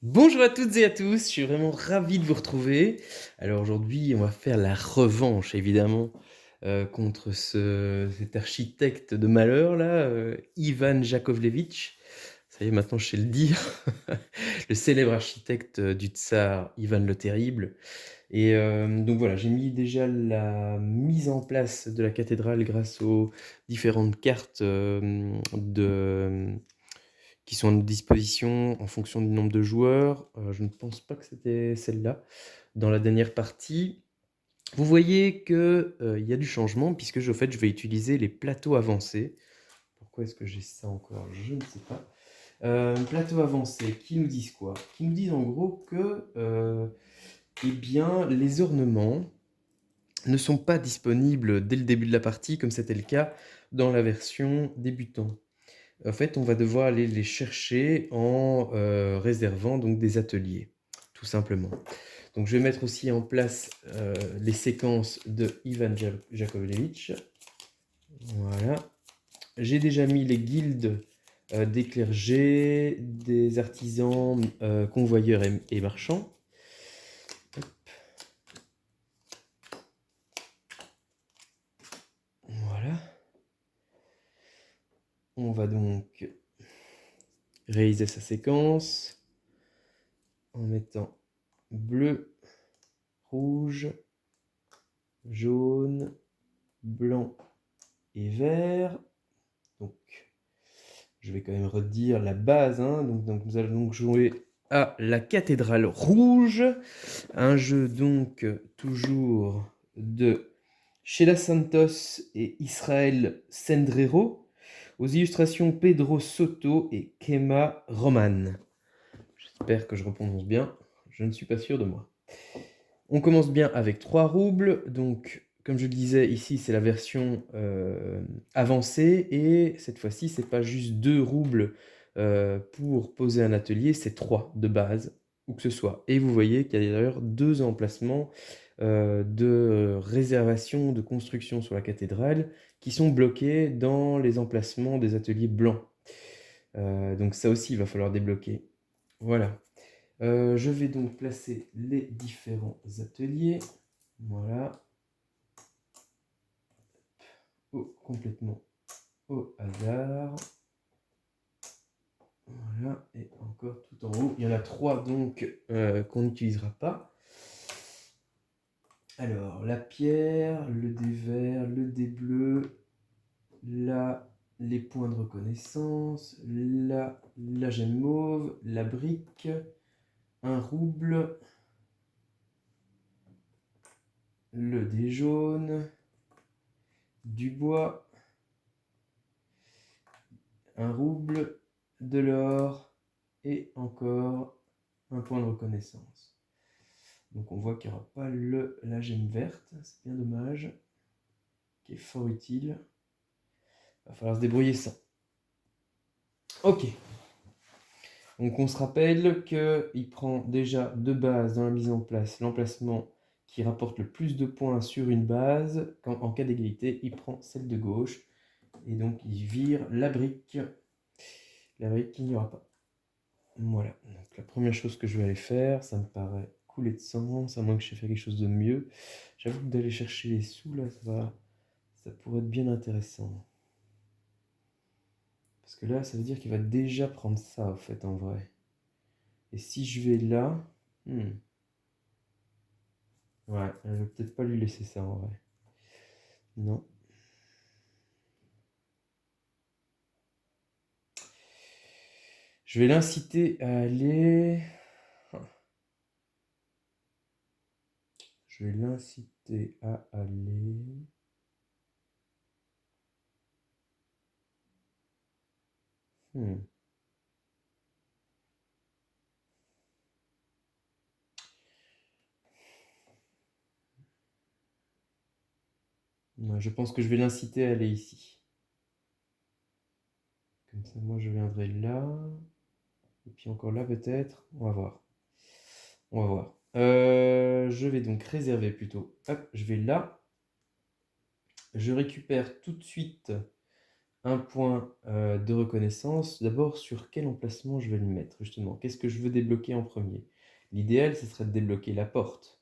Bonjour à toutes et à tous, je suis vraiment ravi de vous retrouver. Alors aujourd'hui, on va faire la revanche évidemment contre cet architecte de malheur là, Ivan Jakovlevitch. Ça y est, maintenant je sais le dire. Le célèbre architecte du tsar Ivan le Terrible. Et donc voilà, j'ai mis déjà la mise en place de la cathédrale grâce aux différentes cartes qui sont à notre disposition en fonction du nombre de joueurs. Je ne pense pas que c'était celle-là dans la dernière partie. Vous voyez qu'il y a du changement puisque au fait, je vais utiliser les plateaux avancés. Pourquoi est-ce que j'ai ça encore? Je ne sais pas. Plateaux avancés qui nous disent quoi? Qui nous disent en gros que eh bien, les ornements ne sont pas disponibles dès le début de la partie comme c'était le cas dans la version débutant. En fait, on va devoir aller les chercher en réservant donc des ateliers, tout simplement. Donc je vais mettre aussi en place les séquences de Ivan Jakovlevitch. Voilà. J'ai déjà mis les guildes des clergés, des artisans, convoyeurs et marchands. Hop. Voilà. On va donc réaliser sa séquence en mettant bleu, rouge, jaune, blanc et vert. Donc, je vais quand même redire la base. Hein. Donc, nous allons donc jouer à la cathédrale rouge. Un jeu donc toujours de Sheila Santos et Israël Sendrero. Aux illustrations Pedro Soto et Kema Roman. J'espère que je prononce bien. Je ne suis pas sûr de moi. On commence bien avec 3 roubles. Donc, comme je le disais, ici, c'est la version avancée. Et cette fois-ci, c'est pas juste 2 roubles pour poser un atelier, c'est 3 de base, où que ce soit. Et vous voyez qu'il y a d'ailleurs 2 emplacements de réservation, de construction sur la cathédrale, qui sont bloqués dans les emplacements des ateliers blancs. Donc ça aussi, il va falloir débloquer. Voilà. Je vais donc placer les différents ateliers. Voilà. Complètement au hasard. Voilà. Et encore tout en haut. Il y en a 3 donc qu'on n'utilisera pas. Alors, la pierre, le dé vert, le dé bleu, là, les points de reconnaissance, là, la gemme mauve, la brique, un rouble, le dé jaune, du bois, un rouble, de l'or et encore un point de reconnaissance. Donc on voit qu'il n'y aura pas la gemme verte, c'est bien dommage, qui est fort utile. Il va falloir se débrouiller sans. Ok. Donc on se rappelle qu'il prend déjà de base dans la mise en place l'emplacement qui rapporte le plus de points sur une base. En cas d'égalité, il prend celle de gauche. Et donc il vire la brique qu'il n'y aura pas. Voilà, donc la première chose que je vais aller faire, ça me paraît couler de sens, à moins que je fasse quelque chose de mieux. J'avoue que d'aller chercher les sous, là, ça pourrait être bien intéressant. Parce que là, ça veut dire qu'il va déjà prendre ça, en fait, en vrai. Et si je vais là... Ouais, je vais peut-être pas lui laisser ça, en vrai. Non. Je vais l'inciter à aller... Je vais l'inciter à aller... Ouais, je pense que je vais l'inciter à aller ici. Comme ça, moi, je viendrai là. Et puis encore là, peut-être. On va voir. On va voir. Je vais donc réserver plutôt. Hop, je vais là. Je récupère tout de suite un point de reconnaissance. D'abord, sur quel emplacement je vais le mettre, justement? Qu'est-ce que je veux débloquer en premier? L'idéal, ce serait de débloquer la porte.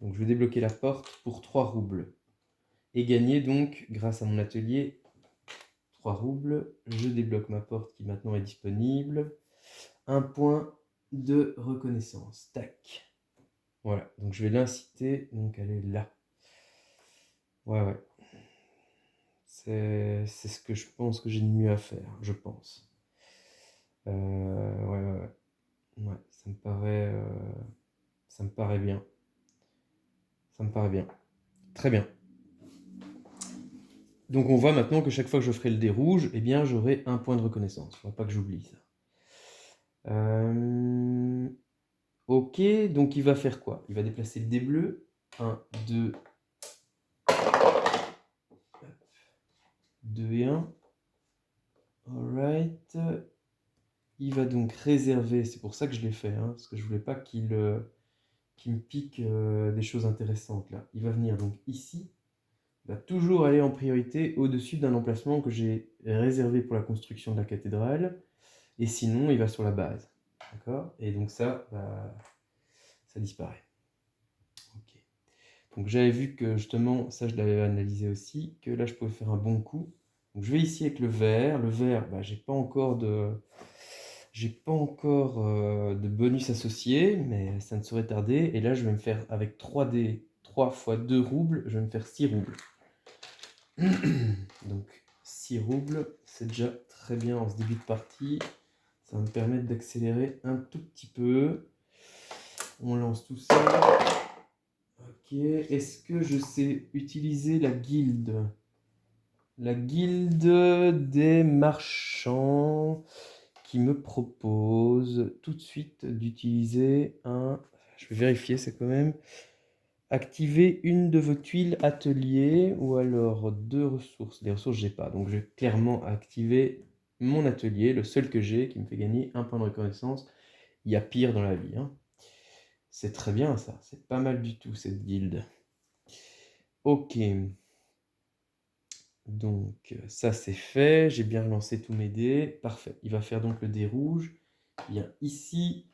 Donc, je vais débloquer la porte pour 3 roubles. Et gagner donc, grâce à mon atelier, 3 roubles. Je débloque ma porte qui maintenant est disponible. Un point de reconnaissance. Tac. Voilà, donc je vais l'inciter, donc elle est là. Ouais. C'est ce que je pense que j'ai de mieux à faire, je pense. Ouais, ça me paraît bien. Ça me paraît bien. Très bien. Donc on voit maintenant que chaque fois que je ferai le dé rouge, eh bien j'aurai un point de reconnaissance. Il ne faut pas que j'oublie ça. Ok, donc il va faire quoi? Il va déplacer le dé bleu. 1, 2, 2 et 1. Alright. Il va donc réserver, c'est pour ça que je l'ai fait, hein, parce que je voulais pas qu'il me pique des choses intéressantes là. Il va venir donc ici, il va toujours aller en priorité au-dessus d'un emplacement que j'ai réservé pour la construction de la cathédrale, et sinon il va sur la base. D'accord? Et donc ça, ça disparaît. Ok. Donc j'avais vu que justement, ça je l'avais analysé aussi, que là je pouvais faire un bon coup. Donc je vais ici avec le vert. Le vert, j'ai pas encore de bonus associé, mais ça ne saurait tarder. Et là, je vais me faire avec 3D, 3 fois 2 roubles, je vais me faire 6 roubles. Donc 6 roubles, c'est déjà très bien en ce début de partie. Ça va me permettre d'accélérer un tout petit peu. On lance tout ça. Ok, est-ce que je sais utiliser la guilde? La guilde des marchands qui me propose tout de suite d'utiliser un... Je vais vérifier, c'est quand même... Activer une de vos tuiles atelier ou alors 2 ressources. Les ressources, j'ai pas. Donc, je vais clairement activer mon atelier, le seul que j'ai, qui me fait gagner un point de reconnaissance. Il y a pire dans la vie, hein. C'est très bien, ça. C'est pas mal du tout, cette guilde. Ok. Donc, ça, c'est fait. J'ai bien relancé tous mes dés. Parfait. Il va faire donc le dé rouge. Il vient ici.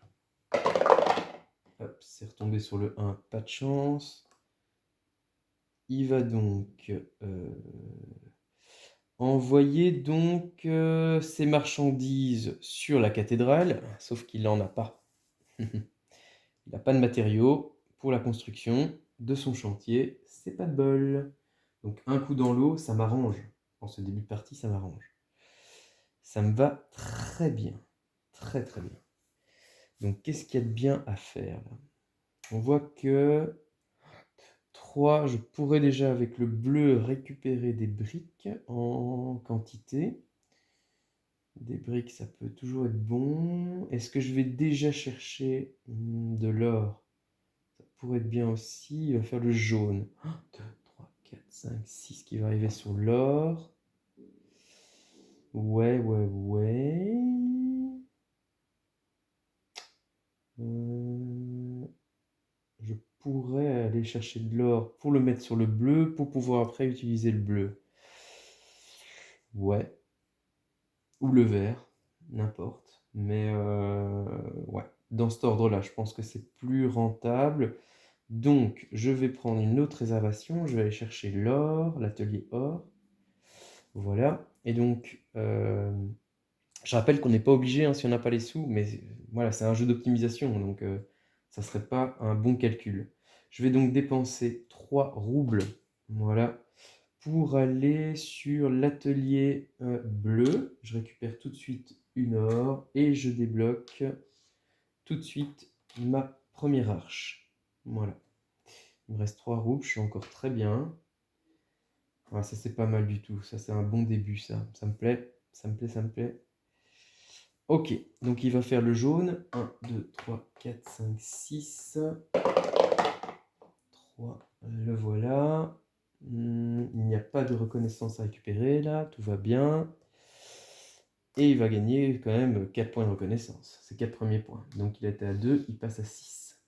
Hop, c'est retombé sur le 1, pas de chance. Il va donc envoyer donc ses marchandises sur la cathédrale, sauf qu'il n'en a pas. Il n'a pas de matériaux pour la construction de son chantier, c'est pas de bol. Donc un coup dans l'eau, ça m'arrange. En ce début de partie, ça m'arrange. Ça me va très bien. Très très bien. Donc qu'est-ce qu'il y a de bien à faire là? On voit que 3, je pourrais déjà avec le bleu récupérer des briques en quantité. Des briques, ça peut toujours être bon. Est-ce que je vais déjà chercher de l'or? Ça pourrait être bien aussi. Il va faire le jaune. 1, 2, 3, 4, 5, 6 qui va arriver sur l'or. Ouais. Je pourrais aller chercher de l'or pour le mettre sur le bleu, pour pouvoir après utiliser le bleu. Ouais. Ou le vert, n'importe. Mais ouais, dans cet ordre-là, je pense que c'est plus rentable. Donc, je vais prendre une autre réservation. Je vais aller chercher l'or, l'atelier or. Voilà. Et donc, je rappelle qu'on n'est pas obligé, hein, si on n'a pas les sous, mais voilà, c'est un jeu d'optimisation, donc ça ne serait pas un bon calcul. Je vais donc dépenser 3 roubles, voilà, pour aller sur l'atelier bleu. Je récupère tout de suite une or et je débloque tout de suite ma première arche. Voilà. Il me reste 3 roubles, je suis encore très bien. Voilà, ça c'est pas mal du tout, ça c'est un bon début ça. Ça me plaît, ça me plaît, ça me plaît. Ok, donc il va faire le jaune. 1, 2, 3, 4, 5, 6. 3, le voilà. Il n'y a pas de reconnaissance à récupérer là, tout va bien. Et il va gagner quand même 4 points de reconnaissance. C'est 4 premiers points. Donc il était à 2, il passe à 6.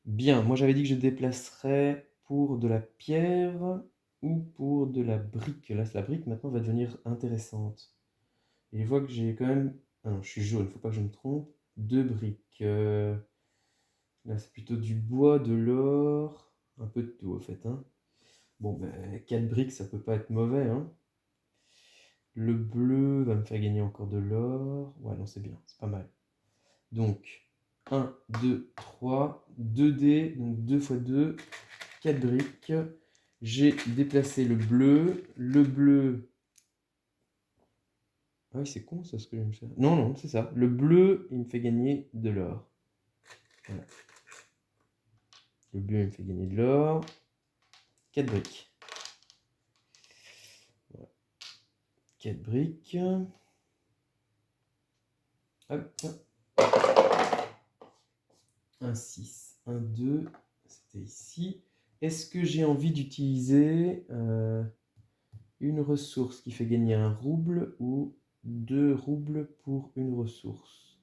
Bien, moi j'avais dit que je déplacerais pour de la pierre. ou pour de la brique. Là, la brique maintenant va devenir intéressante. Et je vois que j'ai quand même... Ah non, je suis jaune, faut pas que je me trompe. 2 briques. Là, c'est plutôt du bois, de l'or, un peu de tout, en fait. Hein. Bon, ben, 4 briques, ça peut pas être mauvais. Hein. Le bleu va me faire gagner encore de l'or. Ouais, non, c'est bien, c'est pas mal. Donc, 1, 2, 3, 2 dés, donc 2 x 2, 4 briques. J'ai déplacé le bleu. Le bleu... Ah oui, c'est con ça ce que je viens de faire. Non, non, c'est ça. Le bleu, il me fait gagner de l'or. Voilà. Le bleu, il me fait gagner de l'or. 4 briques. Voilà. 4 briques. Hop. Un 6, un 2. C'était ici. Est-ce que j'ai envie d'utiliser une ressource qui fait gagner un rouble ou 2 roubles pour une ressource?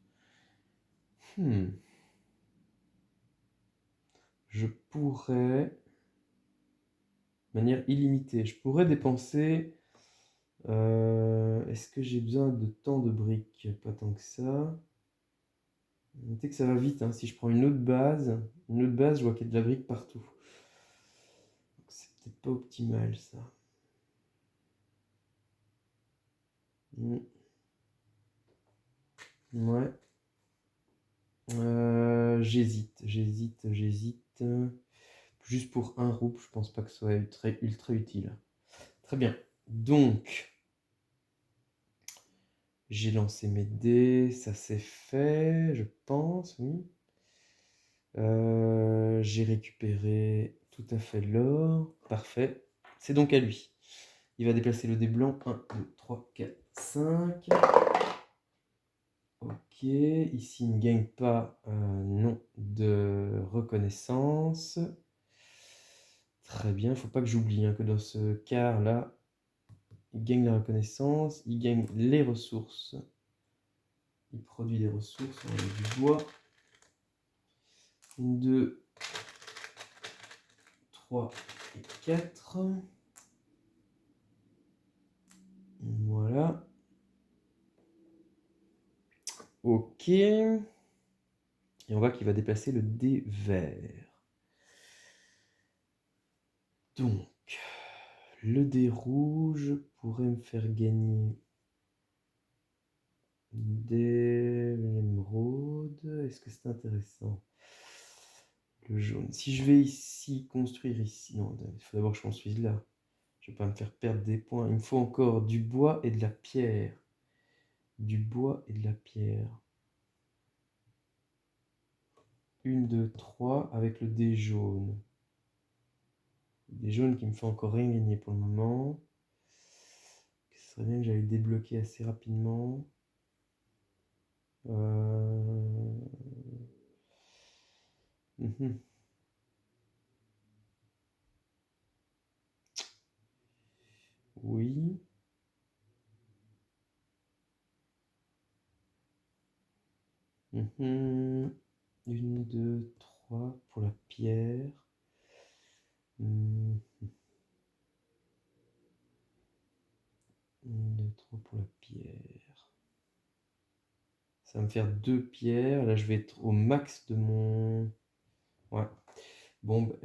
Je pourrais, de manière illimitée, je pourrais dépenser... est-ce que j'ai besoin de tant de briques? Pas tant que ça. Notez que ça va vite, hein. Si je prends une autre base, je vois qu'il y a de la brique partout. C'est peut-être pas optimal ça. Ouais. J'hésite. Juste pour un rouble, je pense pas que ce soit ultra utile. Très bien. Donc, j'ai lancé mes dés, ça s'est fait, je pense, oui. J'ai récupéré tout à fait l'or. Parfait. C'est donc à lui. Il va déplacer le dé blanc. 1, 2, 3, 4, 5. Ok. Ici, il ne gagne pas non de reconnaissance. Très bien. Il ne faut pas que j'oublie hein, que dans ce quart-là, il gagne la reconnaissance. Il gagne les ressources. Il produit des ressources. On a du bois. 1, 2, 3 et 4. Voilà. Ok. Et on voit qu'il va déplacer le dé vert. Donc, le dé rouge pourrait me faire gagner des émeraudes. Est-ce que c'est intéressant? Le jaune. Si je vais ici, construire ici... Non, il faut d'abord que je construise là. Je ne vais pas me faire perdre des points. Il me faut encore du bois et de la pierre. Du bois et de la pierre. 1, 2, 3 avec le dé jaune. Des jaunes qui me fait encore rien gagner pour le moment. Ce serait bien que j'aille débloquer assez rapidement. Oui. 1, 2, 3 pour la pierre. 1, 2, 3 pour la pierre. Ça va me faire 2 pierres. Là, je vais être au max de mon... Ouais. Bon,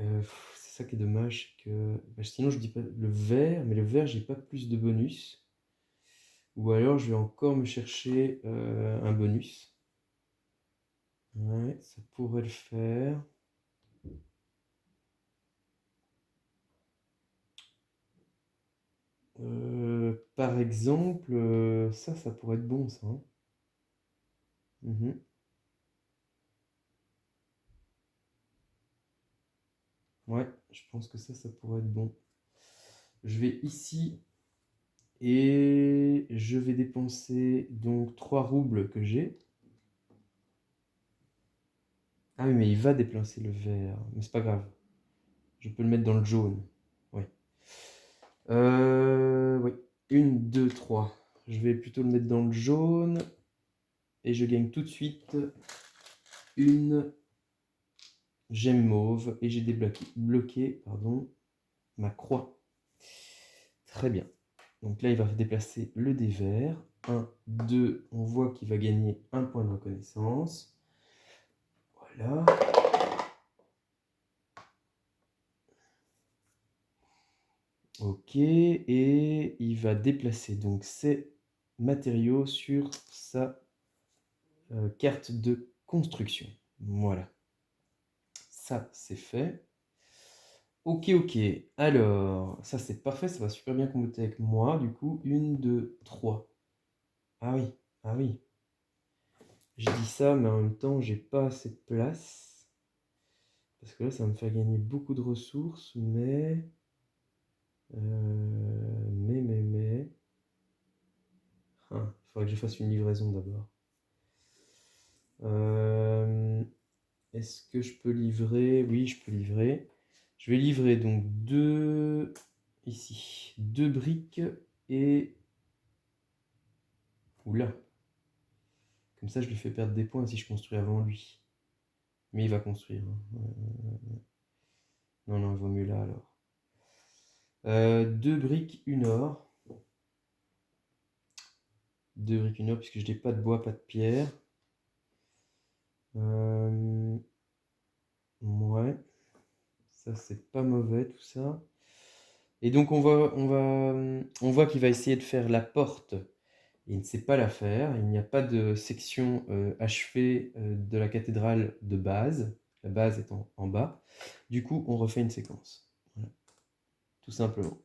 c'est ça qui est dommage. Que... Bah, sinon, je dis pas le vert, mais le vert, j'ai pas plus de bonus. Ou alors, je vais encore me chercher un bonus. Ouais, ça pourrait le faire. Par exemple, ça pourrait être bon, ça. Hein. Ouais, je pense que ça pourrait être bon. Je vais ici et je vais dépenser donc 3 roubles que j'ai. Ah oui, mais il va déplacer le vert. Mais c'est pas grave. Je peux le mettre dans le jaune. Oui. Oui. 1, 2, 3. Je vais plutôt le mettre dans le jaune. Et je gagne tout de suite une gemme mauve. Et j'ai débloqué ma croix. Très bien. Donc là, il va déplacer le dé vert. 1, 2, on voit qu'il va gagner un point de reconnaissance. Voilà. Ok, et il va déplacer donc ses matériaux sur sa carte de construction. Voilà. Ça, c'est fait. Ok, ok. Alors, ça c'est parfait, ça va super bien comboter avec moi. Du coup, 1, 2, 3. Ah oui, ah oui. Je dis ça, mais en même temps, j'ai pas assez de place. Parce que là, ça va me faire gagner beaucoup de ressources, mais... mais... Ah, il faudrait que je fasse une livraison d'abord. Est-ce que je peux livrer? Oui, je peux livrer. Je vais livrer donc deux... Ici. 2 briques et... Oula. Comme ça, je lui fais perdre des points si je construis avant lui. Mais il va construire. Non, non, il vaut mieux là alors. 2 briques, 1 or. 2 briques, 1 or, puisque je n'ai pas de bois, pas de pierre. Ouais. Ça, c'est pas mauvais tout ça. Et donc, on voit qu'il va essayer de faire la porte. Il ne sait pas la faire. Il n'y a pas de section achevée de la cathédrale de base. La base est en bas. Du coup, on refait une séquence. Voilà. Tout simplement.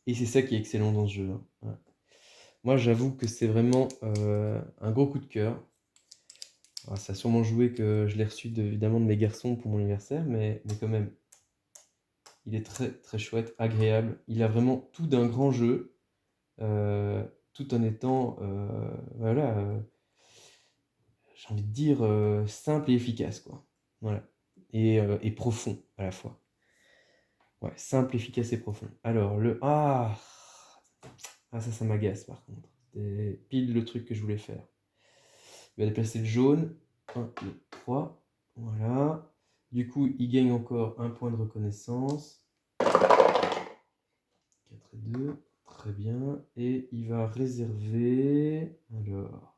Et c'est ça qui est excellent dans ce jeu. Hein. Voilà. Moi, j'avoue que c'est vraiment un gros coup de cœur. Alors, ça a sûrement joué que je l'ai reçu évidemment de mes garçons pour mon anniversaire, mais quand même, il est très très chouette, agréable. Il a vraiment tout d'un grand jeu, tout en étant, voilà, j'ai envie de dire simple et efficace, quoi. Voilà. Et profond à la fois. Ouais, simple, efficace et profond. Alors, Ah, ça m'agace par contre. C'était pile le truc que je voulais faire. Il va déplacer le jaune. 1, 2, 3. Voilà. Du coup, il gagne encore un point de reconnaissance. 4 et 2. Très bien. Et il va réserver... Alors...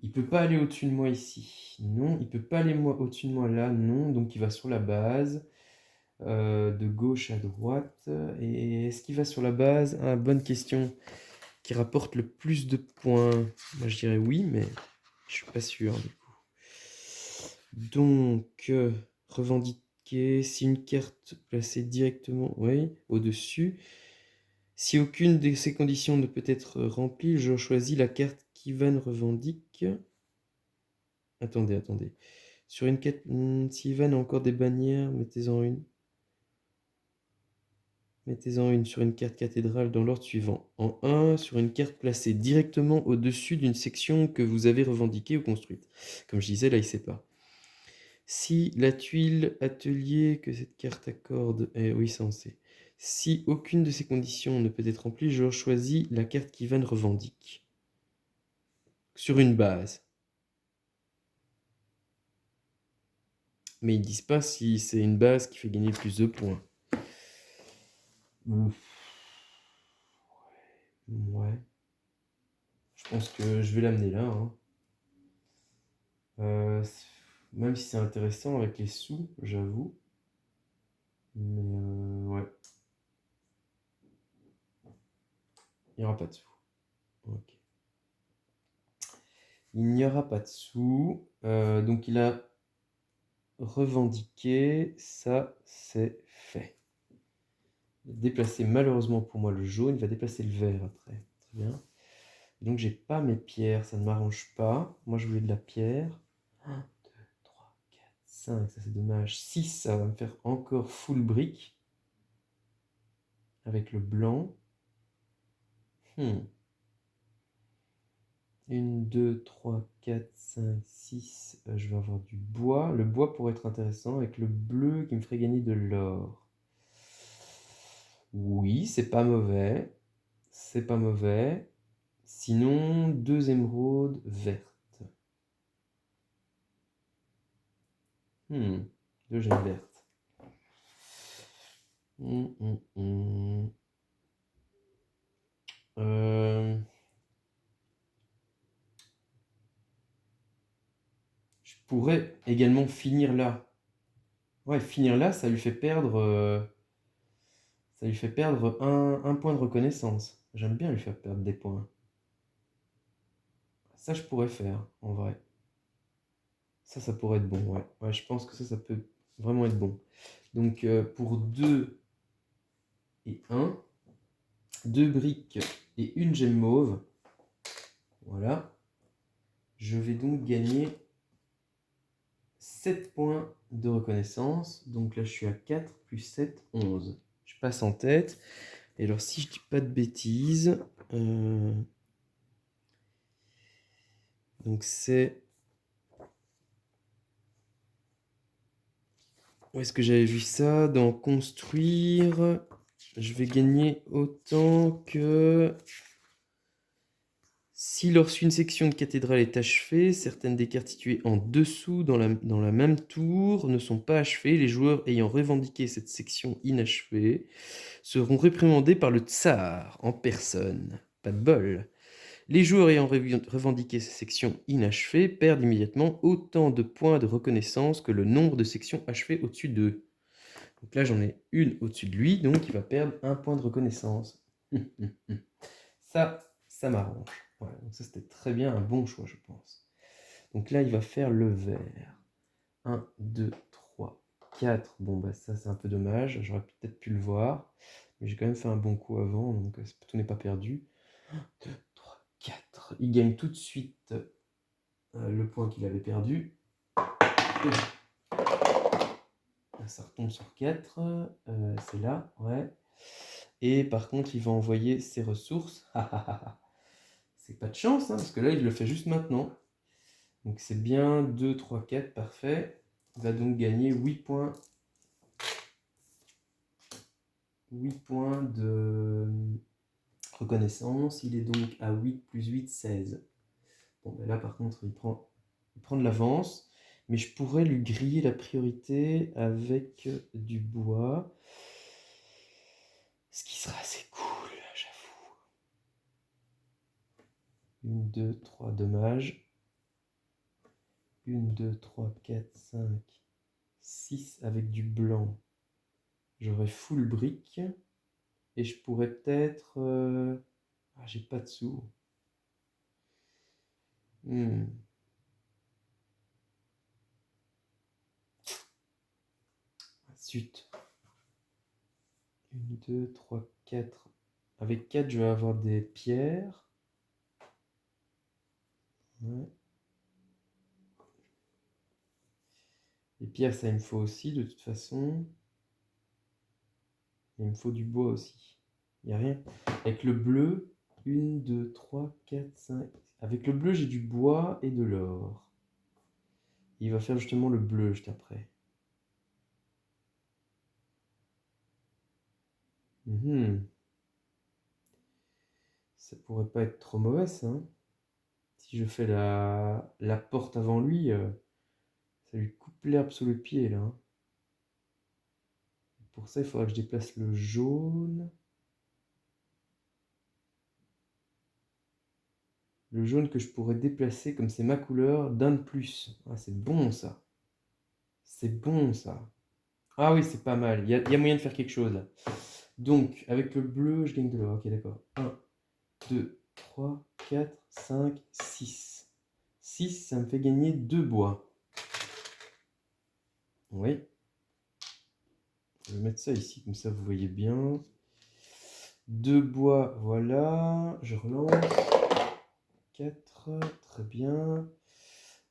Il peut pas aller au-dessus de moi ici. Non. Il peut pas aller au-dessus de moi là. Non. Donc il va sur la base. De gauche à droite. Et est-ce qu'il va sur la base? Ah, bonne question. Qui rapporte le plus de points? Moi je dirais oui, mais je suis pas sûr du coup. Donc, revendiquer, si une carte placée directement, oui, au-dessus. Si aucune de ces conditions ne peut être remplie, je choisis la carte qu'Ivan revendique. Attendez. Sur une carte, si Ivan a encore des bannières, mettez-en une. Mettez-en une sur une carte cathédrale dans l'ordre suivant. En 1, sur une carte placée directement au-dessus d'une section que vous avez revendiquée ou construite. Comme je disais, là, il ne sait pas. Si la tuile atelier que cette carte accorde... oui, ça on sait. Si aucune de ces conditions ne peut être remplie, je choisis la carte qu'Ivan revendique. Sur une base. Mais ils ne disent pas si c'est une base qui fait gagner plus de points. Ouais. Je pense que je vais l'amener là. Hein. Même si c'est intéressant avec les sous, j'avoue. Mais ouais. Il n'y aura pas de sous. Ok. Il n'y aura pas de sous. Donc il a revendiqué. Ça, c'est fait. Il va déplacer malheureusement pour moi le jaune. Il va déplacer le vert après. Très bien. Donc j'ai pas mes pierres. Ça ne m'arrange pas. Moi, je voulais de la pierre. 1, 2, 3, 4, 5. Ça, c'est dommage. 6, ça va me faire encore full brick. Avec le blanc. 1, 2, 3, 4, 5, 6. Je vais avoir du bois. Le bois pourrait être intéressant avec le bleu qui me ferait gagner de l'or. Oui, c'est pas mauvais. C'est pas mauvais. Sinon, 2 émeraudes vertes. 2 gemmes vertes. Je pourrais également finir là. Ouais, finir là, ça lui fait perdre un point de reconnaissance. J'aime bien lui faire perdre des points. Ça, je pourrais faire, en vrai. Ça pourrait être bon, ouais. Ouais, je pense que ça peut vraiment être bon. Donc, pour 2 et 1, 2 briques et une gemme mauve. Voilà. Je vais donc gagner 7 points de reconnaissance. Donc là, je suis à 4 plus 7, 11. Je passe en tête. Et alors, si je dis pas de bêtises, donc c'est... Où est-ce que j'avais vu ça? Dans construire, je vais gagner autant que... Si lorsqu'une section de cathédrale est achevée, certaines des cartes situées en dessous dans la même tour ne sont pas achevées. Les joueurs ayant revendiqué cette section inachevée seront réprimandés par le tsar en personne. Pas de bol. Les joueurs ayant revendiqué ces sections inachevées perdent immédiatement autant de points de reconnaissance que le nombre de sections achevées au-dessus d'eux. Donc là, j'en ai une au-dessus de lui, donc il va perdre un point de reconnaissance. Ça m'arrange. Ouais, donc ça, c'était très bien un bon choix, je pense. Donc là, il va faire le vert. 1, 2, 3, 4. Bon, bah ça, c'est un peu dommage. J'aurais peut-être pu le voir. Mais j'ai quand même fait un bon coup avant, donc tout n'est pas perdu. 1, 2, 3, 4. Il gagne tout de suite le point qu'il avait perdu. Ça retombe sur 4. C'est là, ouais. Et par contre, il va envoyer ses ressources. C'est pas de chance, hein, parce que là, il le fait juste maintenant. Donc c'est bien 2, 3, 4, parfait. Il va donc gagner 8 points. 8 points de reconnaissance. Il est donc à 8 plus 8, 16. Bon, ben là, par contre, il prend de l'avance. Mais je pourrais lui griller la priorité avec du bois. Ce qui sera assez cool, j'avoue. 1, 2, 3, dommage. 1, 2, 3, 4, 5, 6 avec du blanc. J'aurai full brique. Et je pourrais peut-être... Ah, j'ai pas de sous. Zut. 1, 2, 3, 4. Avec 4, je vais avoir des pierres. Ouais. Les pierres, ça, il me faut aussi, de toute façon. Il me faut du bois aussi. Il n'y a rien. Avec le bleu, 1, 2, 3, 4, 5. Avec le bleu, j'ai du bois et de l'or. Il va faire justement le bleu juste après. Ça pourrait pas être trop mauvais, ça, hein. Si je fais la porte avant lui, ça lui coupe l'herbe sous le pied, là, hein. Pour ça, il faudra que je déplace le jaune. Le jaune que je pourrais déplacer, comme c'est ma couleur, d'un de plus. Ah, c'est bon, ça. C'est bon, ça. Ah oui, c'est pas mal. Il y a moyen de faire quelque chose, là. Donc, avec le bleu, je gagne de l'or. Ok, d'accord. 1, 2, 3, 4, 5, 6. 6, ça me fait gagner 2 bois. Oui. Je vais mettre ça ici, comme ça vous voyez bien. 2 bois, voilà. Je relance. 4, très bien.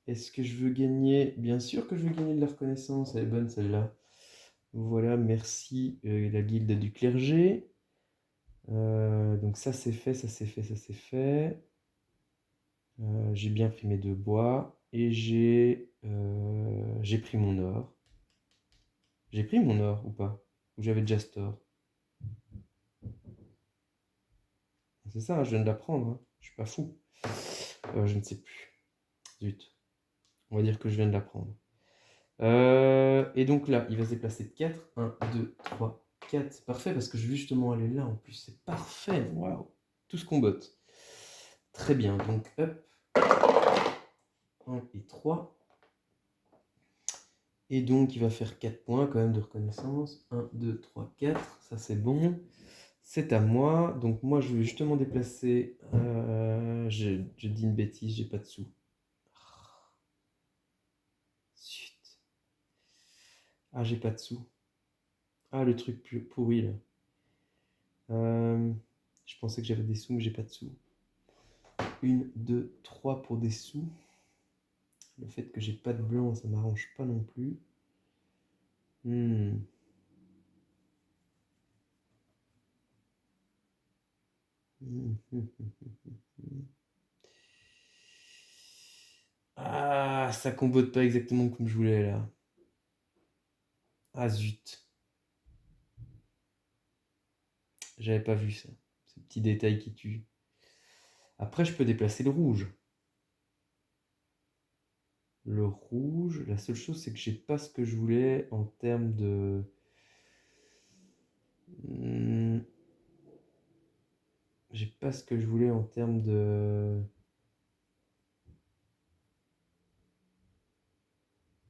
Est-ce que je veux gagner? Bien sûr que je veux gagner de la reconnaissance. Elle est bonne celle-là. Voilà, merci la guilde du clergé. Donc ça c'est fait, ça c'est fait, ça c'est fait. J'ai bien pris mes 2 bois. Et j'ai pris mon or. J'ai pris mon or ou pas? Ou j'avais déjà store? C'est ça, hein, je viens de l'apprendre, hein. Je suis pas fou. Je ne sais plus. Zut. On va dire que je viens de l'apprendre. Et donc là, il va se déplacer de 4. 1, 2, 3, 4. C'est parfait parce que je vais justement aller là en plus. C'est parfait. Waouh. tout ce qu'on botte. Très bien, donc hop. 1 et 3. Et donc il va faire 4 points quand même de reconnaissance. 1, 2, 3, 4. Ça c'est bon. C'est à moi. Donc moi je vais justement déplacer. Je dis une bêtise, j'ai pas de sous. Zut. Ah, j'ai pas de sous. Ah, le truc plus pourri là. Je pensais que j'avais des sous, mais j'ai pas de sous. 1, 2, 3 pour des sous. Le fait que j'ai pas de blanc, ça m'arrange pas non plus. Ah, ça combote pas exactement comme je voulais là. Ah zut. J'avais pas vu ça. Ce petit détail qui tue. Après, je peux déplacer le rouge. Le rouge, la seule chose, c'est que j'ai pas ce que je voulais en termes de... J'ai pas ce que je voulais en termes de...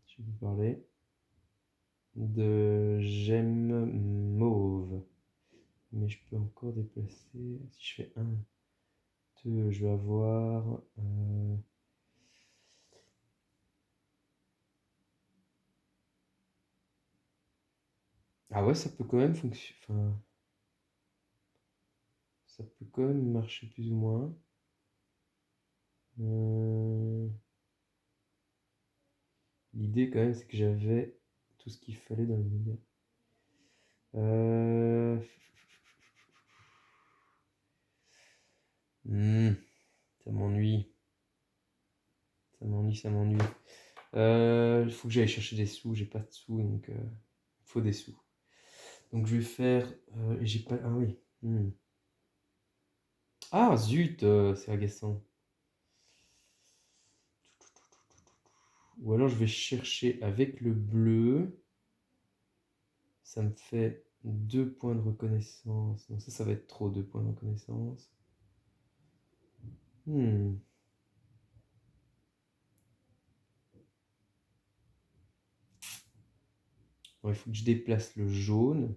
Je vais vous parler. De gemme mauve. Mais je peux encore déplacer... Si je fais 1, 2, je vais avoir... Ah ouais, ça peut quand même fonctionner. Enfin, ça peut quand même marcher plus ou moins. L'idée quand même, c'est que j'avais tout ce qu'il fallait dans le milieu. Ça m'ennuie. Ça m'ennuie, ça m'ennuie. Il faut que j'aille chercher des sous. J'ai pas de sous, donc il faut des sous. Donc je vais faire... et j'ai pas... Ah oui. Ah zut, c'est agaçant. Ou alors je vais chercher avec le bleu. Ça me fait 2 points de reconnaissance. Non, ça va être trop, 2 points de reconnaissance. Bon, il faut que je déplace le jaune.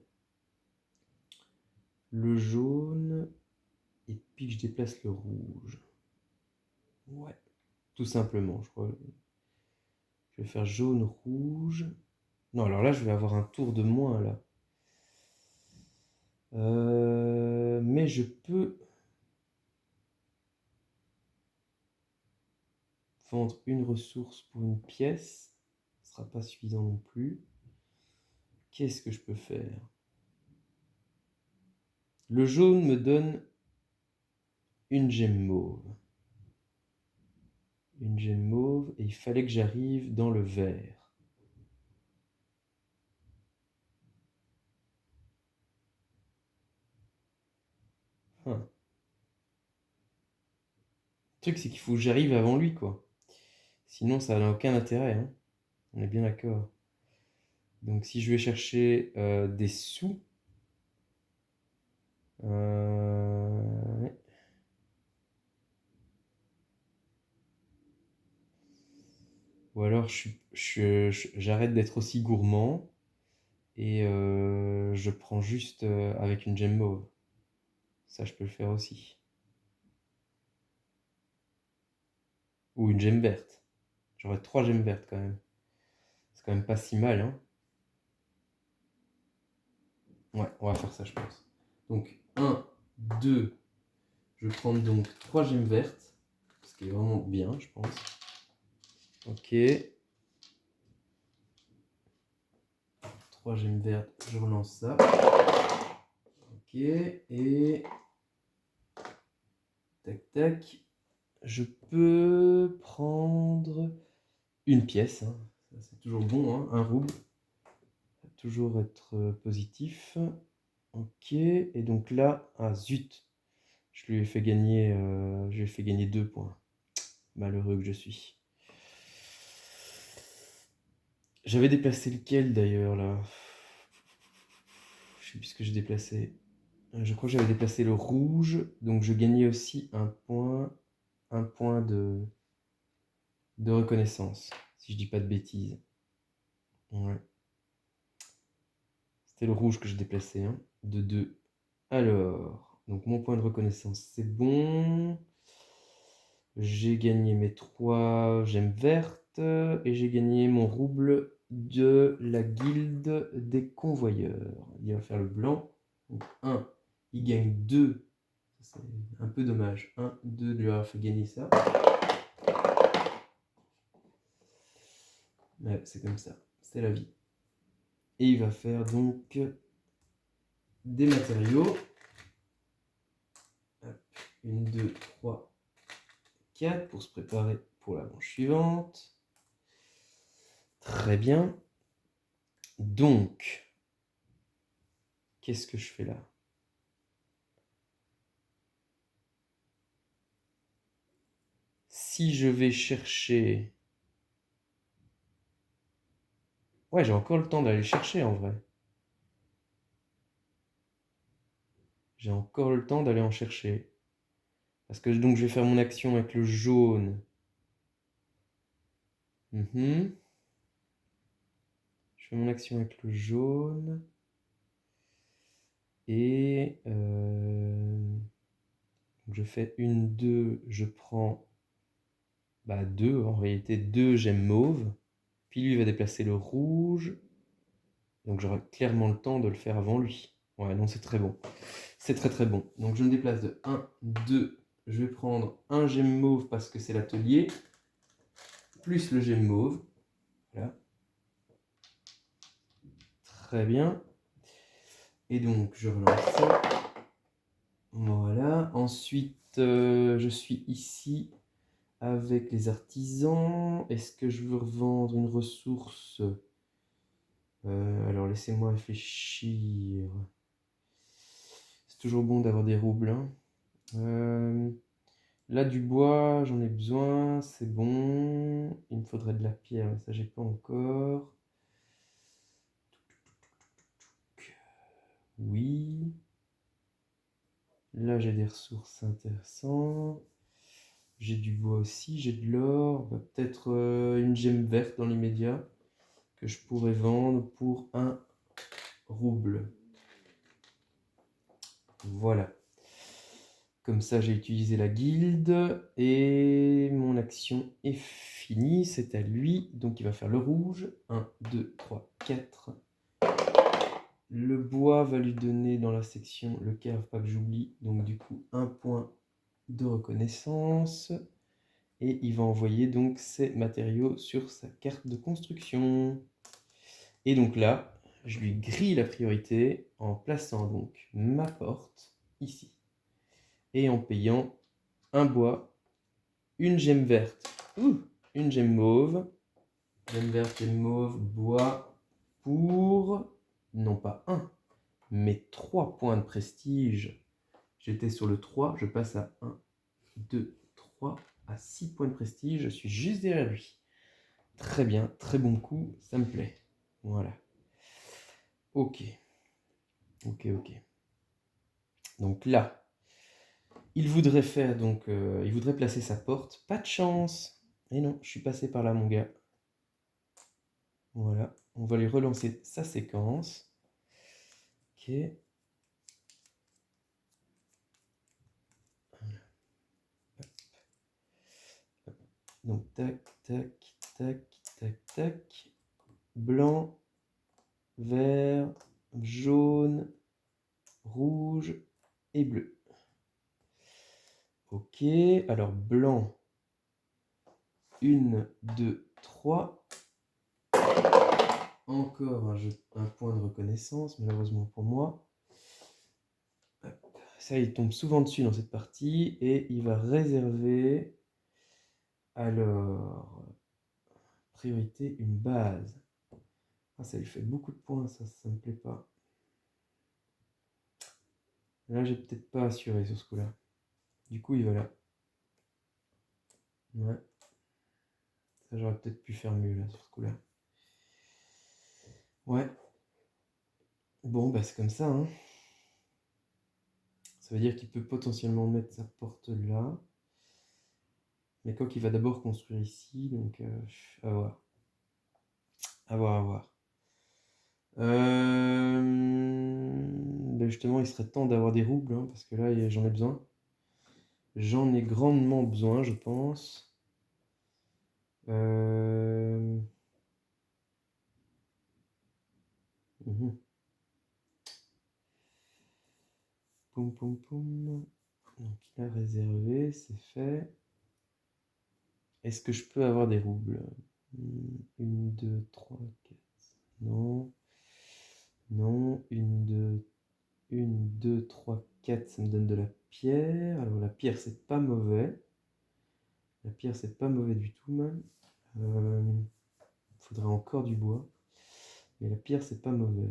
Le jaune. Et puis que je déplace le rouge. Ouais. Tout simplement, je crois. Je vais faire jaune, rouge. Non, alors là, je vais avoir un tour de moins, là. Mais je peux vendre une ressource pour une pièce. Ce sera pas suffisant non plus. Qu'est-ce que je peux faire? Le jaune me donne une gemme mauve. Une gemme mauve, et il fallait que j'arrive dans le vert. Le truc, c'est qu'il faut que j'arrive avant lui, quoi. Sinon, ça n'a aucun intérêt, hein. On est bien d'accord. Donc, si je vais chercher des sous, ouais. Ou alors j'arrête d'être aussi gourmand et je prends juste avec une gemme mauve. Ça, je peux le faire aussi. Ou une gemme verte. J'aurais 3 gemmes vertes quand même. C'est quand même pas si mal, hein. Ouais, on va faire ça, je pense. Donc, 1, 2, je prends donc 3 gemmes vertes. Ce qui est vraiment bien, je pense. Ok. 3 gemmes vertes, je relance ça. Ok, et... Tac, tac. Je peux prendre une pièce, hein. C'est toujours bon, hein. Un rouble. Ça va toujours être positif. Ok, et donc là, ah zut, je lui ai fait gagner 2 points. Malheureux que je suis. J'avais déplacé lequel d'ailleurs là? Je sais plus ce que j'ai déplacé. Je crois que j'avais déplacé le rouge, donc je gagnais aussi un point de reconnaissance, si je dis pas de bêtises. Ouais. C'était le rouge que je déplaçais, hein, de 2. Alors, donc mon point de reconnaissance, c'est bon. J'ai gagné mes 3 gemmes vertes et j'ai gagné mon rouble de la guilde des convoyeurs. Il va faire le blanc. Donc 1, il gagne 2. C'est un peu dommage. 1, 2 de lui avoir fait gagner ça. Ouais, c'est comme ça. C'est la vie. Et il va faire donc des matériaux. 1, 2, 3, 4 pour se préparer pour la manche suivante. Très bien. Donc, qu'est-ce que je fais là? Si je vais chercher... Ouais, j'ai encore le temps d'aller chercher en vrai. J'ai encore le temps d'aller en chercher. Parce que donc je vais faire mon action avec le jaune. Je fais mon action avec le jaune. Et donc je fais 1, 2, je prends 2, en réalité 2 gemmes mauves. Puis lui va déplacer le rouge. Donc j'aurai clairement le temps de le faire avant lui. Ouais, non, c'est très bon. C'est très très bon. Donc je me déplace de 1, 2. Je vais prendre un gemme mauve parce que c'est l'atelier. Plus le gemme mauve. Voilà. Très bien. Et donc je relance ça. Voilà. Ensuite, je suis ici avec les artisans. Est-ce que je veux revendre une ressource? Alors laissez-moi réfléchir. C'est toujours bon d'avoir des roubles, hein. Là, du bois, j'en ai besoin, c'est bon. Il me faudrait de la pierre, mais ça, j'ai pas encore. Oui. Là, j'ai des ressources intéressantes. J'ai du bois aussi, j'ai de l'or. Peut-être une gemme verte dans l'immédiat que je pourrais vendre pour 1 rouble. Voilà. Comme ça, j'ai utilisé la guilde et mon action est finie. C'est à lui. Donc, il va faire le rouge. 1, 2, 3, 4. Le bois va lui donner dans la section le cave, pas que j'oublie. Donc, du coup, 1 point de reconnaissance. Et il va envoyer donc ses matériaux sur sa carte de construction. Et donc là, je lui grille la priorité en plaçant donc ma porte ici. Et en payant un bois, une gemme verte, une gemme mauve, gemme verte, gemme mauve, bois, pour, non pas 1, mais 3 points de prestige. J'étais sur le 3, je passe à 1, 2, 3, à 6 points de prestige, je suis juste derrière lui. Très bien, très bon coup, ça me plaît. Voilà. Ok. Donc là, il voudrait faire donc, il voudrait placer sa porte. Pas de chance. Et non, je suis passé par là, mon gars. Voilà, on va lui relancer sa séquence. Ok. Donc tac, tac, tac, tac, tac. Blanc, vert, jaune, rouge et bleu. Ok, alors blanc. 1, 2, 3. Encore un point de reconnaissance, malheureusement pour moi. Ça, il tombe souvent dessus dans cette partie et il va réserver, alors, priorité, une base. Ah, ça lui fait beaucoup de points, ça me plaît pas. Là, j'ai peut-être pas assuré sur ce coup-là. Du coup, il va là. Ouais. Ça, j'aurais peut-être pu faire mieux là sur ce coup-là. Ouais. Bon, bah c'est comme ça, hein. Ça veut dire qu'il peut potentiellement mettre sa porte là. Mais quoi qu'il va d'abord construire ici, donc à voir. À voir, à voir. Ben justement, il serait temps d'avoir des roubles, hein, parce que là, j'en ai besoin. J'en ai grandement besoin, je pense. Mhm. Poum, poum, poum. Donc, il a réservé, c'est fait. Est-ce que je peux avoir des roubles? 1, 2, 3, 4. Non. Non. 1, 2, 3, 4. Ça me donne de la pierre. Alors, la pierre, c'est pas mauvais. La pierre, c'est pas mauvais du tout, même. Faudrait encore du bois. Mais la pierre, c'est pas mauvais.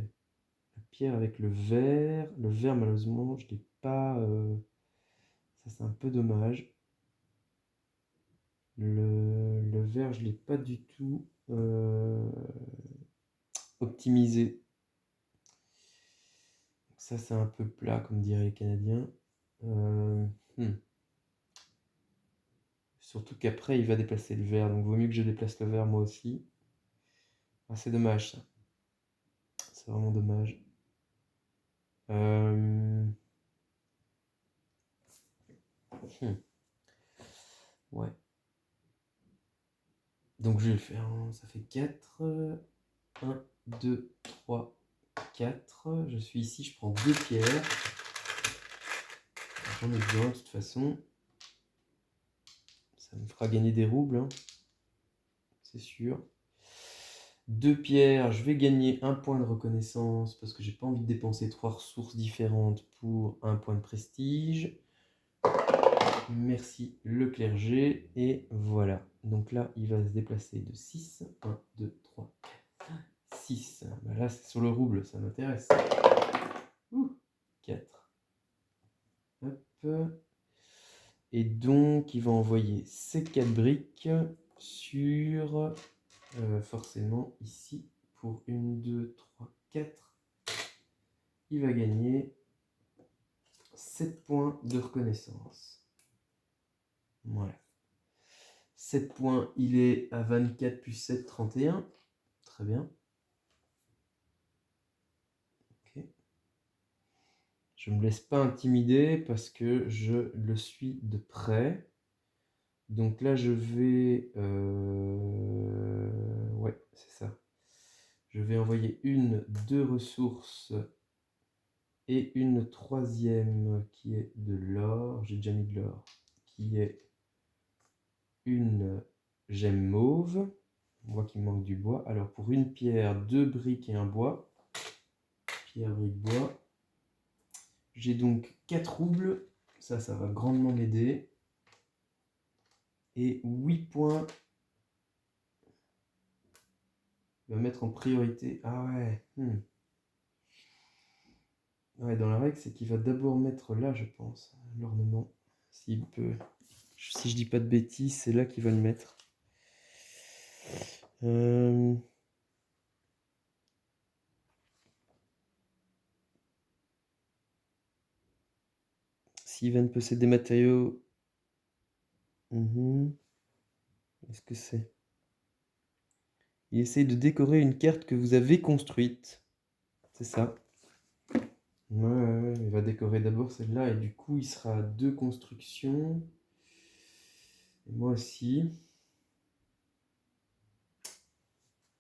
La pierre avec le verre. Le verre, malheureusement, je l'ai pas. Ça, c'est un peu dommage. Le verre, je l'ai pas du tout optimisé. Ça, c'est un peu plat, comme diraient les Canadiens. Hmm. Surtout qu'après, il va déplacer le verre. Donc, vaut mieux que je déplace le verre moi aussi. Ah, c'est dommage, ça. C'est vraiment dommage. Hmm. Ouais. Donc, je vais le faire, hein. Ça fait 4. 1, 2, 3, 4. Je suis ici, je prends 2 pierres. J'en ai besoin de toute façon. Ça me fera gagner des roubles, hein, c'est sûr. 2 pierres, je vais gagner 1 point de reconnaissance parce que j'ai pas envie de dépenser 3 ressources différentes pour 1 point de prestige. Merci le clergé. Et voilà. Donc là, il va se déplacer de 6. 1, 2, 3, 4, 6. Bah là, c'est sur le rouble, ça m'intéresse. 4. Hop. Et donc, il va envoyer ces 4 briques sur, forcément, ici, pour 1, 2, 3, 4. Il va gagner 7 points de reconnaissance. Voilà. 7 points, il est à 24 plus 7, 31. Très bien. Ok. Je ne me laisse pas intimider parce que je le suis de près. Donc là, je vais... Ouais, c'est ça. Je vais envoyer 1, 2 ressources et une troisième qui est de l'or. J'ai déjà mis de l'or. Qui est une gemme mauve. On voit qu'il manque du bois. Alors pour une pierre, 2 briques et un bois. Pierre, brique, bois. J'ai donc 4 roubles. Ça va grandement m'aider. Et 8 points. Il va mettre en priorité. Ah ouais. Ouais, dans la règle, c'est qu'il va d'abord mettre là, je pense, l'ornement. S'il peut. Si je dis pas de bêtises, c'est là qu'il va le mettre. Sylvain possède des matériaux. Est-ce que c'est? Il essaye de décorer une carte que vous avez construite. C'est ça. Ouais, il va décorer d'abord celle-là et du coup il sera à 2 constructions. Et moi aussi.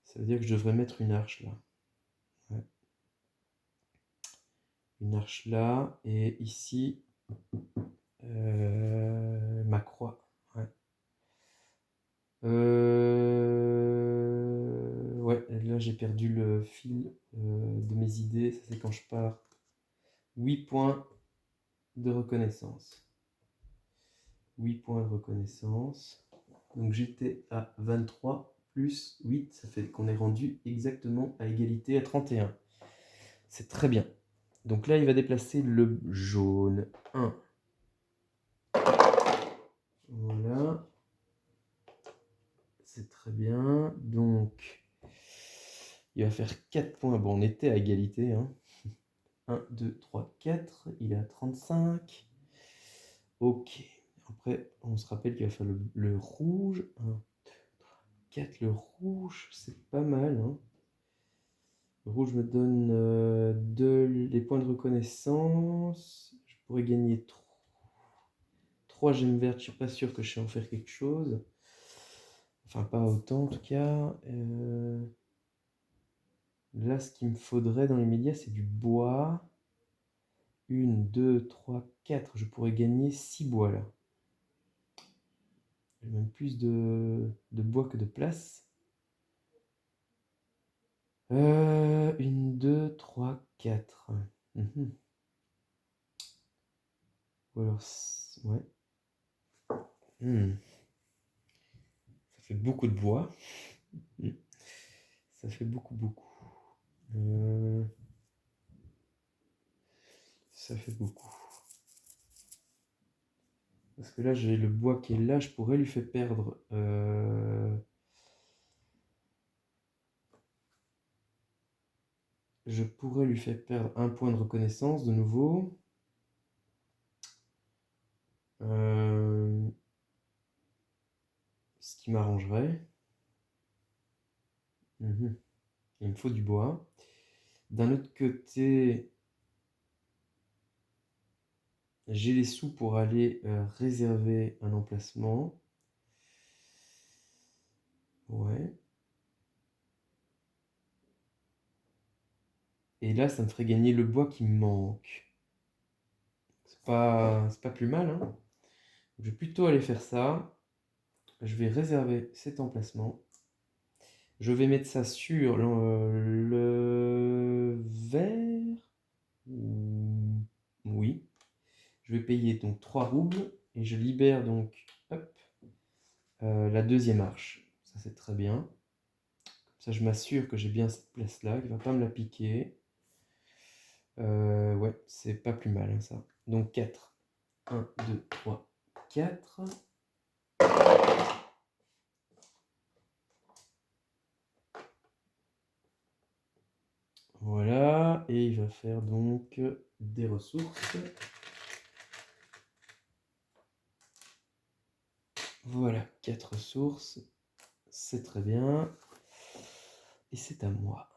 Ça veut dire que je devrais mettre une arche là. Ouais. Une arche là et ici ma croix. Ouais. Ouais, là j'ai perdu le fil de mes idées. Ça c'est quand je pars. 8 points de reconnaissance. 8 points de reconnaissance. Donc j'étais à 23 plus 8, ça fait qu'on est rendu exactement à égalité à 31. C'est très bien. Donc là, il va déplacer le jaune 1. Voilà. C'est très bien. Donc, il va faire 4 points. Bon, on était à égalité, hein. 1, 2, 3, 4. Il est à 35. Ok. Après, on se rappelle qu'il va faire le rouge. 1, 2, 3, 4. Le rouge, c'est pas mal. Hein. Le rouge me donne les points de reconnaissance. Je pourrais gagner 3 gemmes vertes. Je suis pas sûr que je sais en faire quelque chose. Enfin, pas autant en tout cas. Là, ce qu'il me faudrait dans les médias, c'est du bois. 1, 2, 3, 4. Je pourrais gagner 6 bois là. J'ai même plus de bois que de place. 1, 2, 3, 4. Ou alors, ouais. Ça fait beaucoup de bois. Ça fait beaucoup. Ça fait beaucoup. Parce que là, j'ai le bois qui est là, je pourrais lui faire perdre. Je pourrais lui faire perdre un point de reconnaissance de nouveau. Ce qui m'arrangerait. Il me faut du bois. D'un autre côté, j'ai les sous pour aller réserver un emplacement. Ouais. Et là, ça me ferait gagner le bois qui me manque. C'est pas plus mal, hein. Je vais plutôt aller faire ça. Je vais réserver cet emplacement. Je vais mettre ça sur le vert. Oui. Je vais payer donc 3 roubles et je libère donc hop, la deuxième arche. Ça, c'est très bien. Comme ça, je m'assure que j'ai bien cette place-là, qu'il ne va pas me la piquer. Ouais, c'est pas plus mal, hein, ça. Donc 4. 1, 2, 3, 4. Voilà, et il va faire donc des ressources. Voilà, 4 ressources. C'est très bien. Et c'est à moi.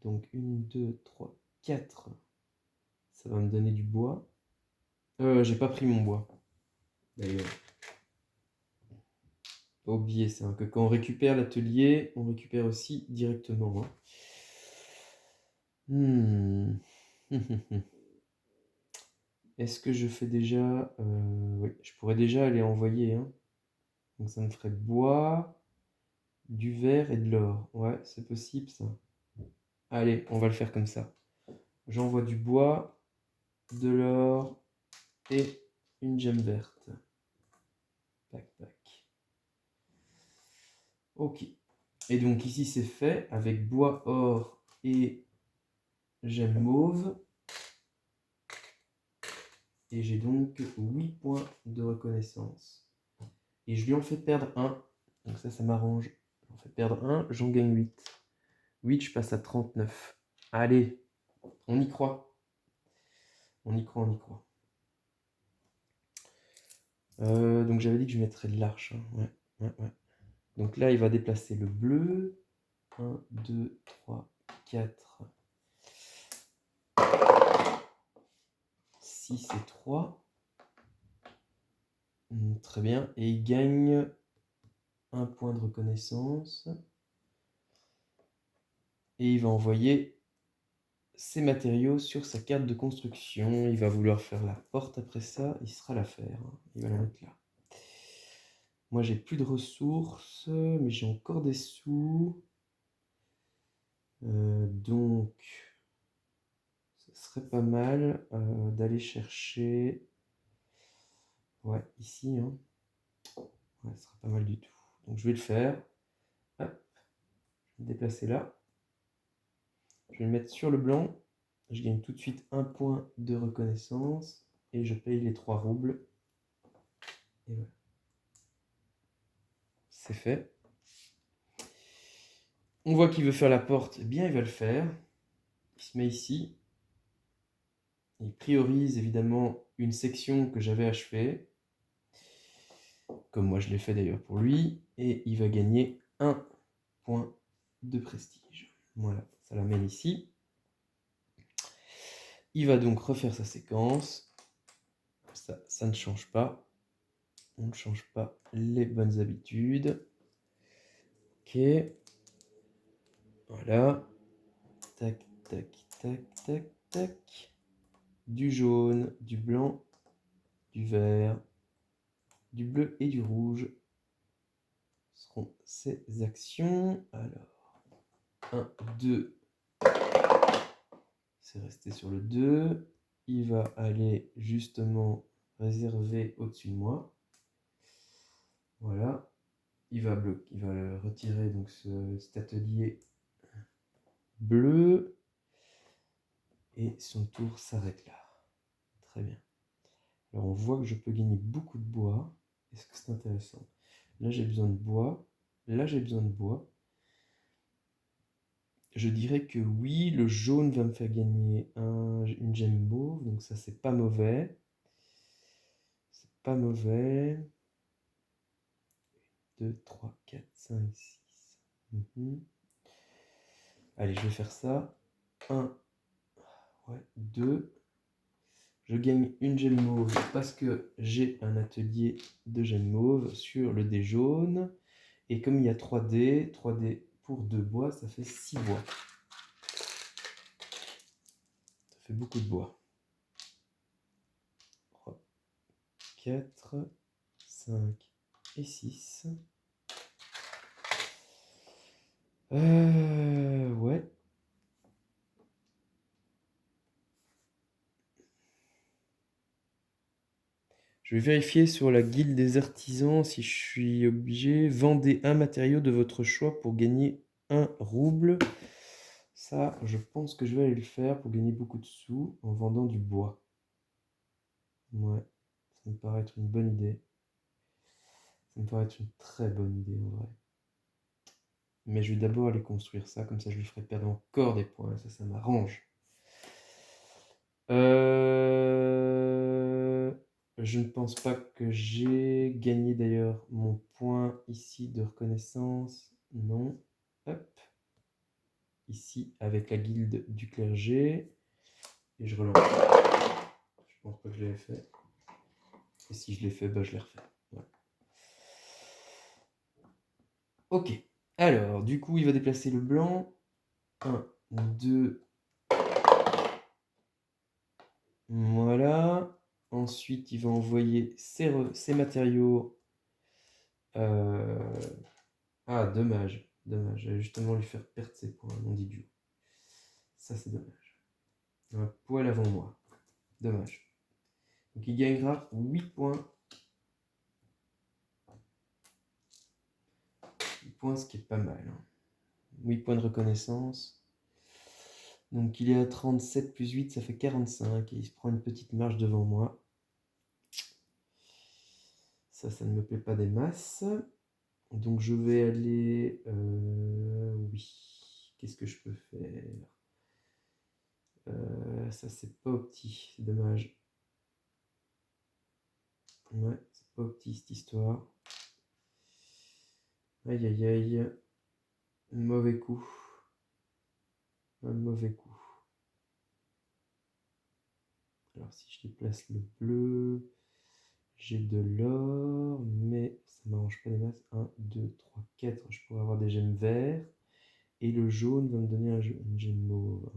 Donc 1, 2, 3, 4. Ça va me donner du bois. J'ai pas pris mon bois. D'ailleurs. Pas oublier ça, hein, que quand on récupère l'atelier, on récupère aussi directement. Hein. Est-ce que je fais déjà... oui, je pourrais déjà aller envoyer. Hein. Donc ça me ferait bois, du verre et de l'or. Ouais, c'est possible ça. Allez, on va le faire comme ça. J'envoie du bois, de l'or et une gemme verte. Tac, tac. Ok. Et donc ici c'est fait avec bois, or et gemme mauve. Et j'ai donc 8 points de reconnaissance. Et je lui en fais perdre 1. Donc ça m'arrange. J'en fais perdre 1, j'en gagne 8. 8, je passe à 39. Allez, on y croit. On y croit. Donc j'avais dit que je mettrais de l'arche. Hein. Ouais. Donc là, il va déplacer le bleu. 1, 2, 3, 4, 6 et 3. Très bien. Et il gagne un point de reconnaissance. Et il va envoyer ses matériaux sur sa carte de construction. Il va vouloir faire la porte après ça. Il sera la faire. Hein. Il va la mettre là. Moi, j'ai plus de ressources, mais j'ai encore des sous. Donc, ce serait pas mal d'aller chercher... Ouais, ici. Hein. Ouais, ce serait pas mal du tout. Donc, je vais le faire. Hop. Je vais me déplacer là. Je vais le mettre sur le blanc. Je gagne tout de suite un point de reconnaissance. Et je paye les 3 roubles. Et voilà. C'est fait. On voit qu'il veut faire la porte. Eh bien, il va le faire. Il se met ici. il priorise évidemment une section que j'avais achevée, comme moi je l'ai fait d'ailleurs pour lui, et il va gagner 1 point de prestige. Voilà, ça l'amène ici. Il va donc refaire sa séquence. Ça ne change pas. On ne change pas les bonnes habitudes. Ok. Voilà. Tac, tac, tac, tac, tac. Du jaune, du blanc, du vert, du bleu et du rouge seront ces actions. Alors, 1, 2. C'est resté sur le 2. Il va aller justement réserver au-dessus de moi. Voilà. Il va retirer donc cet atelier bleu. Et son tour s'arrête là. Très bien. Alors on voit que je peux gagner beaucoup de bois. Est-ce que c'est intéressant? Là j'ai besoin de bois. Là j'ai besoin de bois. Je dirais que oui, le jaune va me faire gagner une gemme mauve. Donc ça c'est pas mauvais. C'est pas mauvais. 2, 3, 4, 5, 6. Allez, je vais faire ça. 1, ouais, 2. Je gagne une gemme mauve parce que j'ai un atelier de gemmes mauve sur le dé jaune. Et comme il y a 3 dés pour 2 bois, ça fait 6 bois. Ça fait beaucoup de bois. 3, 4, 5 et 6. Ouais. Je vais vérifier sur la guilde des artisans si je suis obligé. Vendez un matériau de votre choix pour gagner 1 rouble. Ça, je pense que je vais aller le faire pour gagner beaucoup de sous en vendant du bois. Ouais, ça me paraît être une bonne idée. Ça me paraît être une très bonne idée en vrai. Mais je vais d'abord aller construire ça, comme ça je lui ferai perdre encore des points. Ça m'arrange. Je ne pense pas que j'ai gagné d'ailleurs mon point ici de reconnaissance. Non. Hop. Ici avec la guilde du clergé. Et je relance. Je pense pas que je l'avais fait. Et si je l'ai fait, bah je l'ai refait. Voilà. Ok. Alors, du coup, il va déplacer le blanc. 1, 2. Voilà. Ensuite, il va envoyer ses matériaux. Ah, dommage. Dommage. J'allais justement lui faire perdre ses points, mon idiot. Ça, c'est dommage. Un poil avant moi. Dommage. Donc, il gagnera 8 points. 8 points, ce qui est pas mal. 8 points de reconnaissance. Donc, il est à 37 plus 8, ça fait 45. Et il se prend une petite marge devant moi. Ça ne me plaît pas des masses. Donc je vais aller... oui. Qu'est-ce que je peux faire? Ça c'est pas opti, c'est dommage. Ouais, c'est pas opti cette histoire. Aïe aïe aïe. Mauvais coup. Un mauvais coup. Alors si je déplace le bleu, j'ai de l'or, mais ça m'arrange pas les masses. 1, 2, 3, 4. Je pourrais avoir des gemmes verts. Et le jaune va me donner une gemme mauve.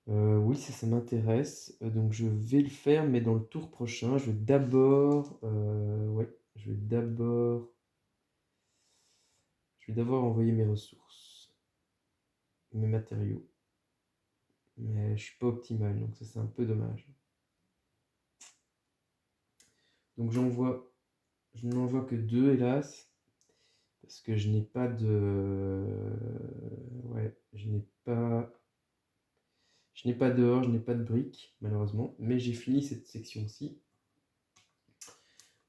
Oui, ça m'intéresse. Donc je vais le faire, mais dans le tour prochain, je vais d'abord... ouais, je vais d'abord envoyer mes ressources, mes matériaux. Mais je suis pas optimal, donc ça c'est un peu dommage. Donc je n'envoie que 2, hélas. Parce que je n'ai pas de... Ouais, je n'ai pas d'or, je n'ai pas de briques, malheureusement. Mais j'ai fini cette section-ci.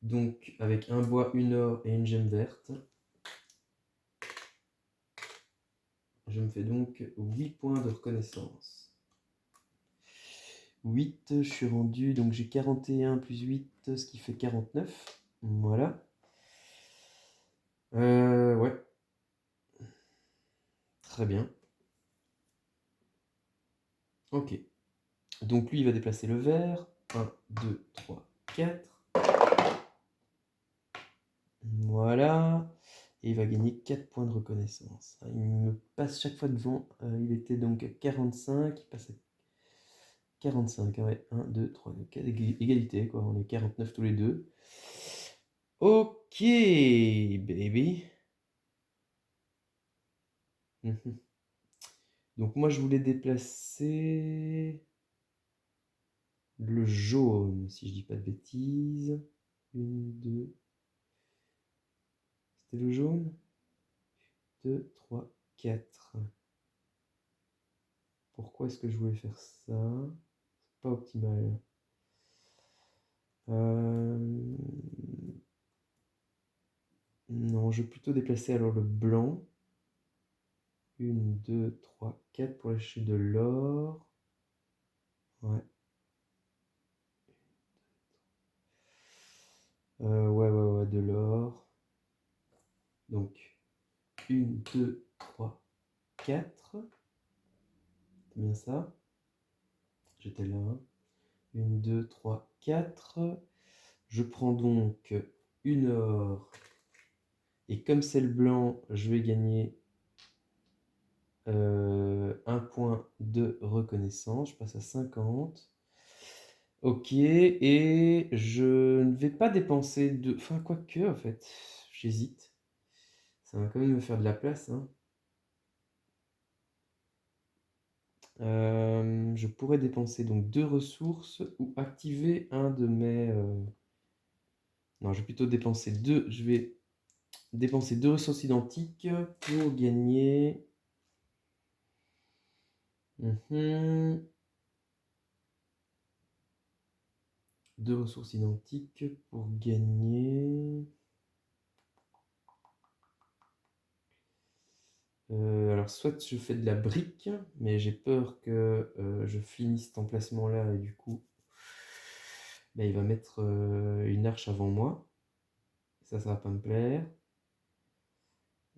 Donc, avec un bois, une or et une gemme verte. Je me fais donc 8 points de reconnaissance. 8, je suis rendu, donc j'ai 41 plus 8, ce qui fait 49. Voilà. Ouais. Très bien. Ok. Donc lui, il va déplacer le vert. 1, 2, 3, 4. Voilà. Et il va gagner 4 points de reconnaissance. Il me passe chaque fois devant. Il était donc à 45. Il passe à 45. Ouais. 1, 2, 3, 4. Égalité, quoi. On est 49 tous les deux. Ok, baby. Mhm. Donc moi, je voulais déplacer le jaune, si je dis pas de bêtises. 1, 2. C'était le jaune? 2, 3, 4. Pourquoi est-ce que je voulais faire ça? C'est pas optimal. Non, je vais plutôt déplacer alors le blanc. 1, 2, 3, 4 pour lâcher de l'or. Ouais. Ouais, de l'or. Donc, 1, 2, 3, 4. C'est bien ça. J'étais là. 1, 2, 3, 4. Je prends donc une or. Et comme c'est le blanc, je vais gagner 1 point de reconnaissance. Je passe à 50. Ok, et je ne vais pas dépenser de... Enfin, quoique, en fait, j'hésite. Ça va quand même me faire de la place, hein. Je pourrais dépenser donc 2 ressources ou activer un de mes... Non, je vais plutôt dépenser 2. Je vais dépenser 2 ressources identiques pour gagner... 2 ressources identiques pour gagner... alors, soit je fais de la brique, mais j'ai peur que je finisse cet emplacement-là et du coup, bah, il va mettre une arche avant moi. Ça va pas me plaire.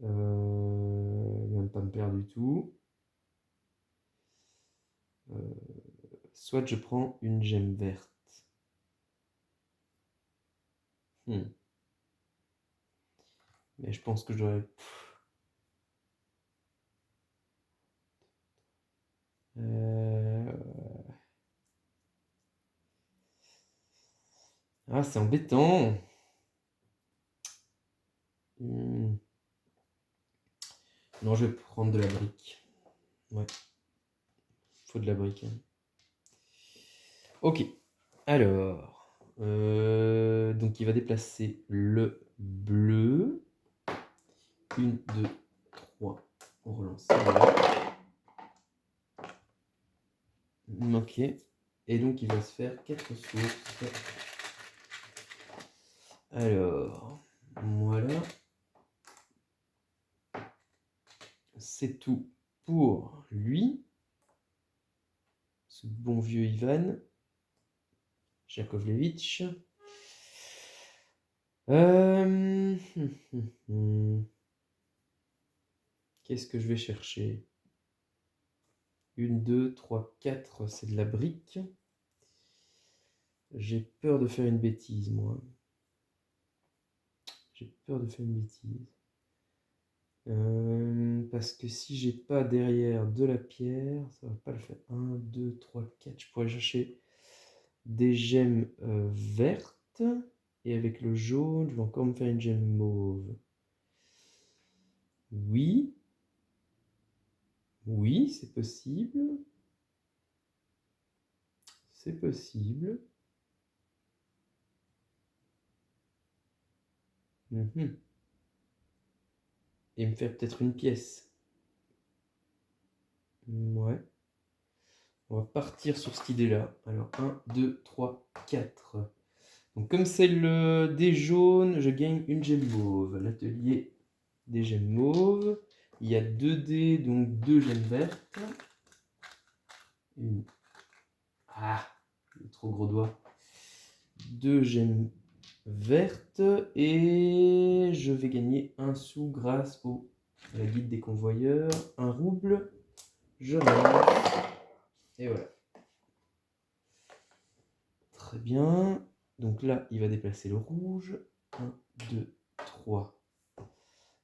Il va même pas me plaire du tout. Soit je prends une gemme verte. Mais je pense que je dois... Ah, c'est embêtant. Non, je vais prendre de la brique. Ouais, faut de la brique, hein. Ok, alors... donc il va déplacer le bleu. 1, 2, 3. On relance. Voilà. Ok. Et donc il va se faire 4 sources. Alors, voilà. C'est tout pour lui. Ce bon vieux Ivan Jakovlevitch. Qu'est-ce que je vais chercher? 1, 2, 3, 4, c'est de la brique. J'ai peur de faire une bêtise, moi. J'ai peur de faire une bêtise. Parce que si j'ai pas derrière de la pierre, ça va pas le faire. 1, 2, 3, 4. Je pourrais chercher des gemmes vertes. Et avec le jaune, je vais encore me faire une gemme mauve. Oui. Oui, c'est possible. C'est possible. Et me faire peut-être une pièce. Ouais. On va partir sur cette idée-là. Alors, 1, 2, 3, 4. Donc, comme c'est le dé jaune, je gagne une gemme mauve. L'atelier des gemmes mauves. Il y a 2 dés, donc 2 gemmes vertes. Une. Ah, trop gros doigts. 2 gemmes vertes et je vais gagner 1 sou grâce à la guilde des convoyeurs. 1 rouble, je lance et voilà. Très bien. Donc là, il va déplacer le rouge. 1, 2, 3.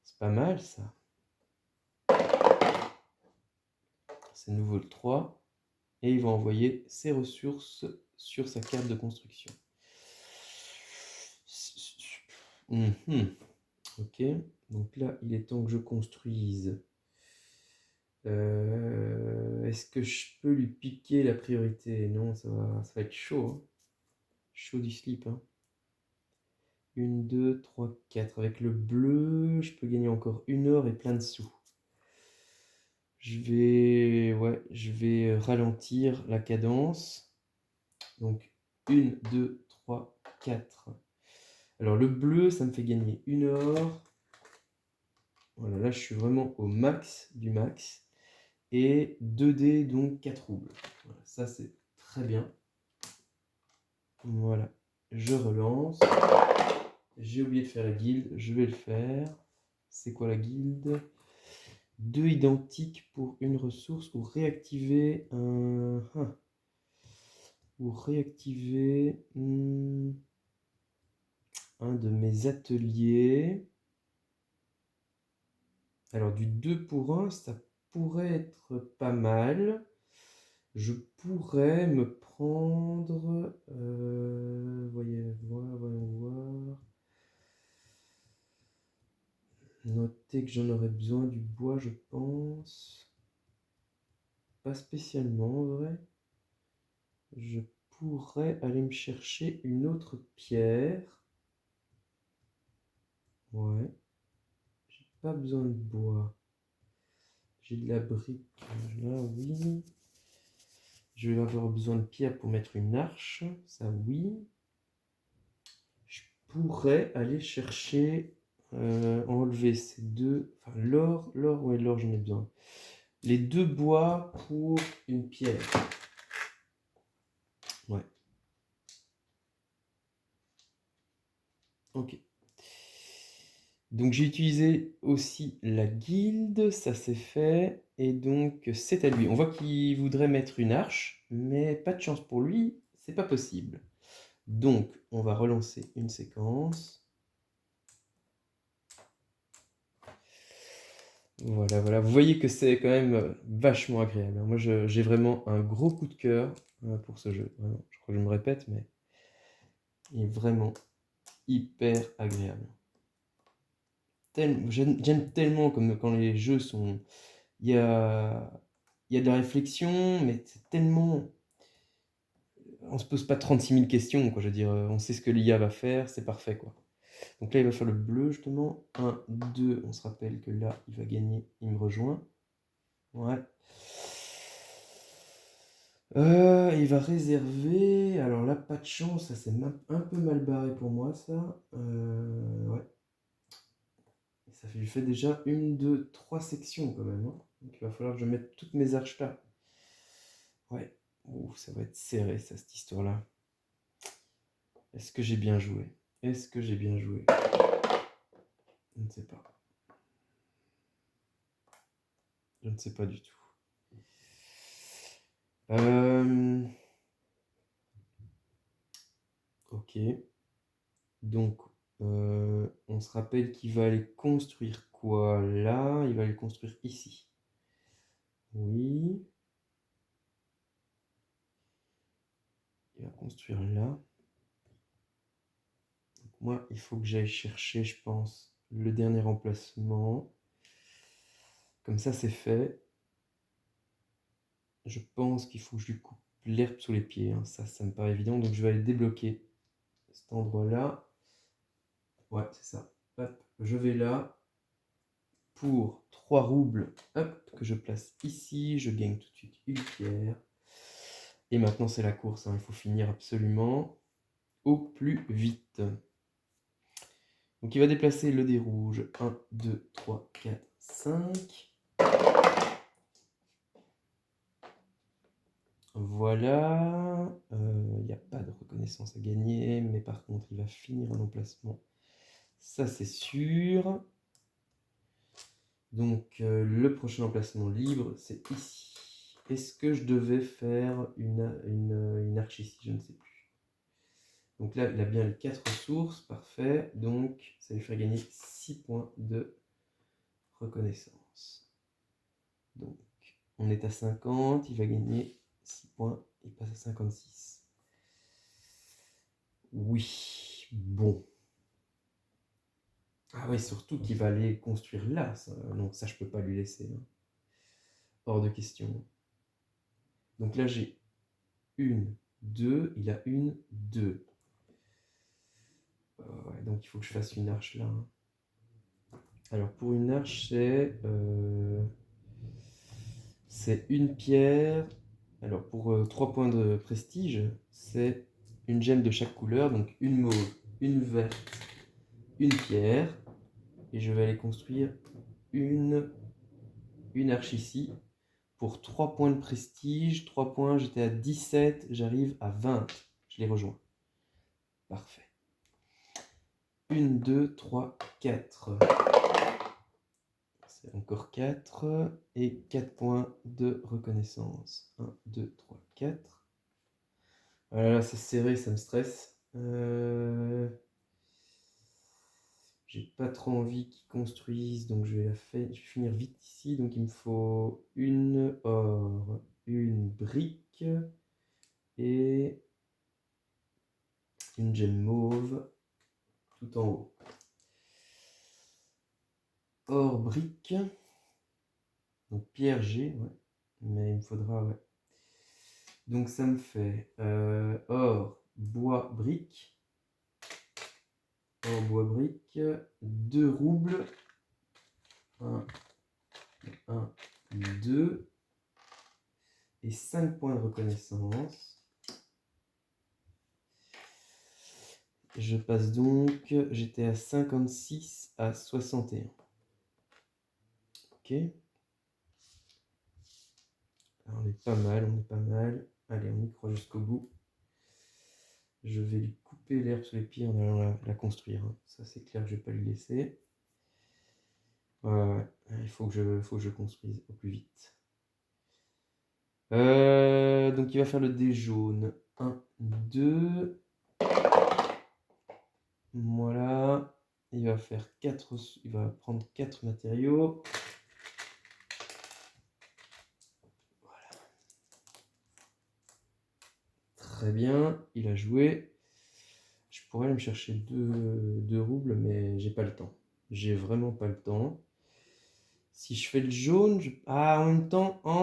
C'est pas mal ça. C'est nouveau le 3. Et il va envoyer ses ressources sur sa carte de construction. Ok, donc là, il est temps que je construise. Est-ce que je peux lui piquer la priorité? Non, ça va être chaud. Hein. Chaud du slip. Hein. 1, 2, 3, 4. Avec le bleu, je peux gagner encore 1 or et plein de sous. Je vais ralentir la cadence. Donc 1, 2, 3, 4. Alors le bleu, ça me fait gagner 1 or. Voilà, là je suis vraiment au max du max. Et 2 dés, donc 4 roubles. Voilà, ça c'est très bien. Voilà, je relance. J'ai oublié de faire la guilde, je vais le faire. C'est quoi la guilde? 2 identiques pour une ressource ou réactiver un... Ou réactiver un de mes ateliers. Alors du 2 pour 1, ça pourrait être pas mal. Je pourrais me prendre... voyons voir. Notez que j'en aurais besoin du bois, je pense. Pas spécialement en vrai. Je pourrais aller me chercher une autre pierre. Ouais. J'ai pas besoin de bois. J'ai de la brique là, oui. Je vais avoir besoin de pierre pour mettre une arche. Ça, oui. Je pourrais aller chercher, enlever ces deux. Enfin, l'or, ouais, l'or, j'en ai besoin. Les 2 bois pour une pierre. Ouais. Ok. Donc j'ai utilisé aussi la guilde, ça c'est fait, et donc c'est à lui. On voit qu'il voudrait mettre une arche, mais pas de chance pour lui, c'est pas possible. Donc on va relancer une séquence. Voilà. Vous voyez que c'est quand même vachement agréable. Moi j'ai vraiment un gros coup de cœur pour ce jeu. Vraiment. Je crois que je me répète, mais il est vraiment hyper agréable. J'aime tellement comme quand les jeux sont... Il y a de la réflexion, mais c'est tellement... On se pose pas 36 000 questions, quoi. Je veux dire, on sait ce que l'IA va faire, c'est parfait, quoi. Donc là, il va faire le bleu, justement. 1, 2, on se rappelle que là, il va gagner, il me rejoint. Ouais. Il va réserver... Alors là, pas de chance, ça c'est un peu mal barré pour moi, ça. Ouais. Ça fait déjà 1, 2, 3 sections, quand même. Hein. Donc il va falloir que je mette toutes mes arches là. Ouais. Ouh, ça va être serré, ça, cette histoire-là. Est-ce que j'ai bien joué? Est-ce que j'ai bien joué? Je ne sais pas. Je ne sais pas du tout. Ok. Donc, on se rappelle qu'il va aller construire quoi là? Il va aller construire ici. Oui. Il va construire là. Donc, moi, il faut que j'aille chercher, je pense, le dernier emplacement. Comme ça, c'est fait. Je pense qu'il faut que je lui coupe l'herbe sous les pieds. Hein. Ça me paraît évident. Donc, je vais aller débloquer cet endroit-là. Ouais, c'est ça. Hop, je vais là. Pour 3 roubles, hop, que je place ici. Je gagne tout de suite une pierre. Et maintenant, c'est la course. Hein. Il faut finir absolument au plus vite. Donc, il va déplacer le dé rouge. 1, 2, 3, 4, 5. Voilà. Il n'y a pas de reconnaissance à gagner, mais par contre, il va finir un emplacement. Ça, c'est sûr. Donc, le prochain emplacement libre, c'est ici. Est-ce que je devais faire une arche ici? Je ne sais plus. Donc là, il a bien les 4 ressources. Parfait. Donc, ça lui fait gagner 6 points de reconnaissance. Donc, on est à 50. Il va gagner 6 points. Il passe à 56. Oui. Bon. Ah oui, surtout qu'il va aller construire là. Ça. Non, ça, je peux pas lui laisser. Hein. Hors de question. Donc là, j'ai 1, 2. Il a 1, 2. Ouais, donc il faut que je fasse une arche là. Hein. Alors pour une arche, c'est une pierre. Alors pour 3 points de prestige, c'est une gemme de chaque couleur. Donc une mauve, une verte, une pierre. Et je vais aller construire une arche ici. Pour 3 points de prestige, 3 points, j'étais à 17, j'arrive à 20. Je les rejoins. Parfait. 1, 2, 3, 4. C'est encore 4. Et 4 points de reconnaissance. 1, 2, 3, 4. Voilà, c'est serré, ça me stresse. J'ai pas trop envie qu'ils construisent, donc je vais finir vite ici. Donc il me faut une or, une brique et une gemme mauve tout en haut. Or, brique. Donc pierre G, ouais. Mais il me faudra, ouais. Donc ça me fait or, bois, brique. Or, bois, brique. 2 roubles. 1, 2. Et 5 points de reconnaissance. Je passe donc, j'étais à 56 à 61. Ok. Alors, on est pas mal, on est pas mal. Allez, on y croit jusqu'au bout. Je vais lui couper l'herbe sous les pieds en allant la construire. Hein. Ça, c'est clair que je ne vais pas lui laisser. Ouais, il faut que je construise au plus vite. Donc, il va faire le dé jaune. 1, 2. Voilà. Il va faire 4. Il va prendre 4 matériaux. Voilà. Très bien. Il a joué. Je pourrais aller me chercher 2 roubles, mais j'ai pas le temps. J'ai vraiment pas le temps. Si je fais le jaune, ah, en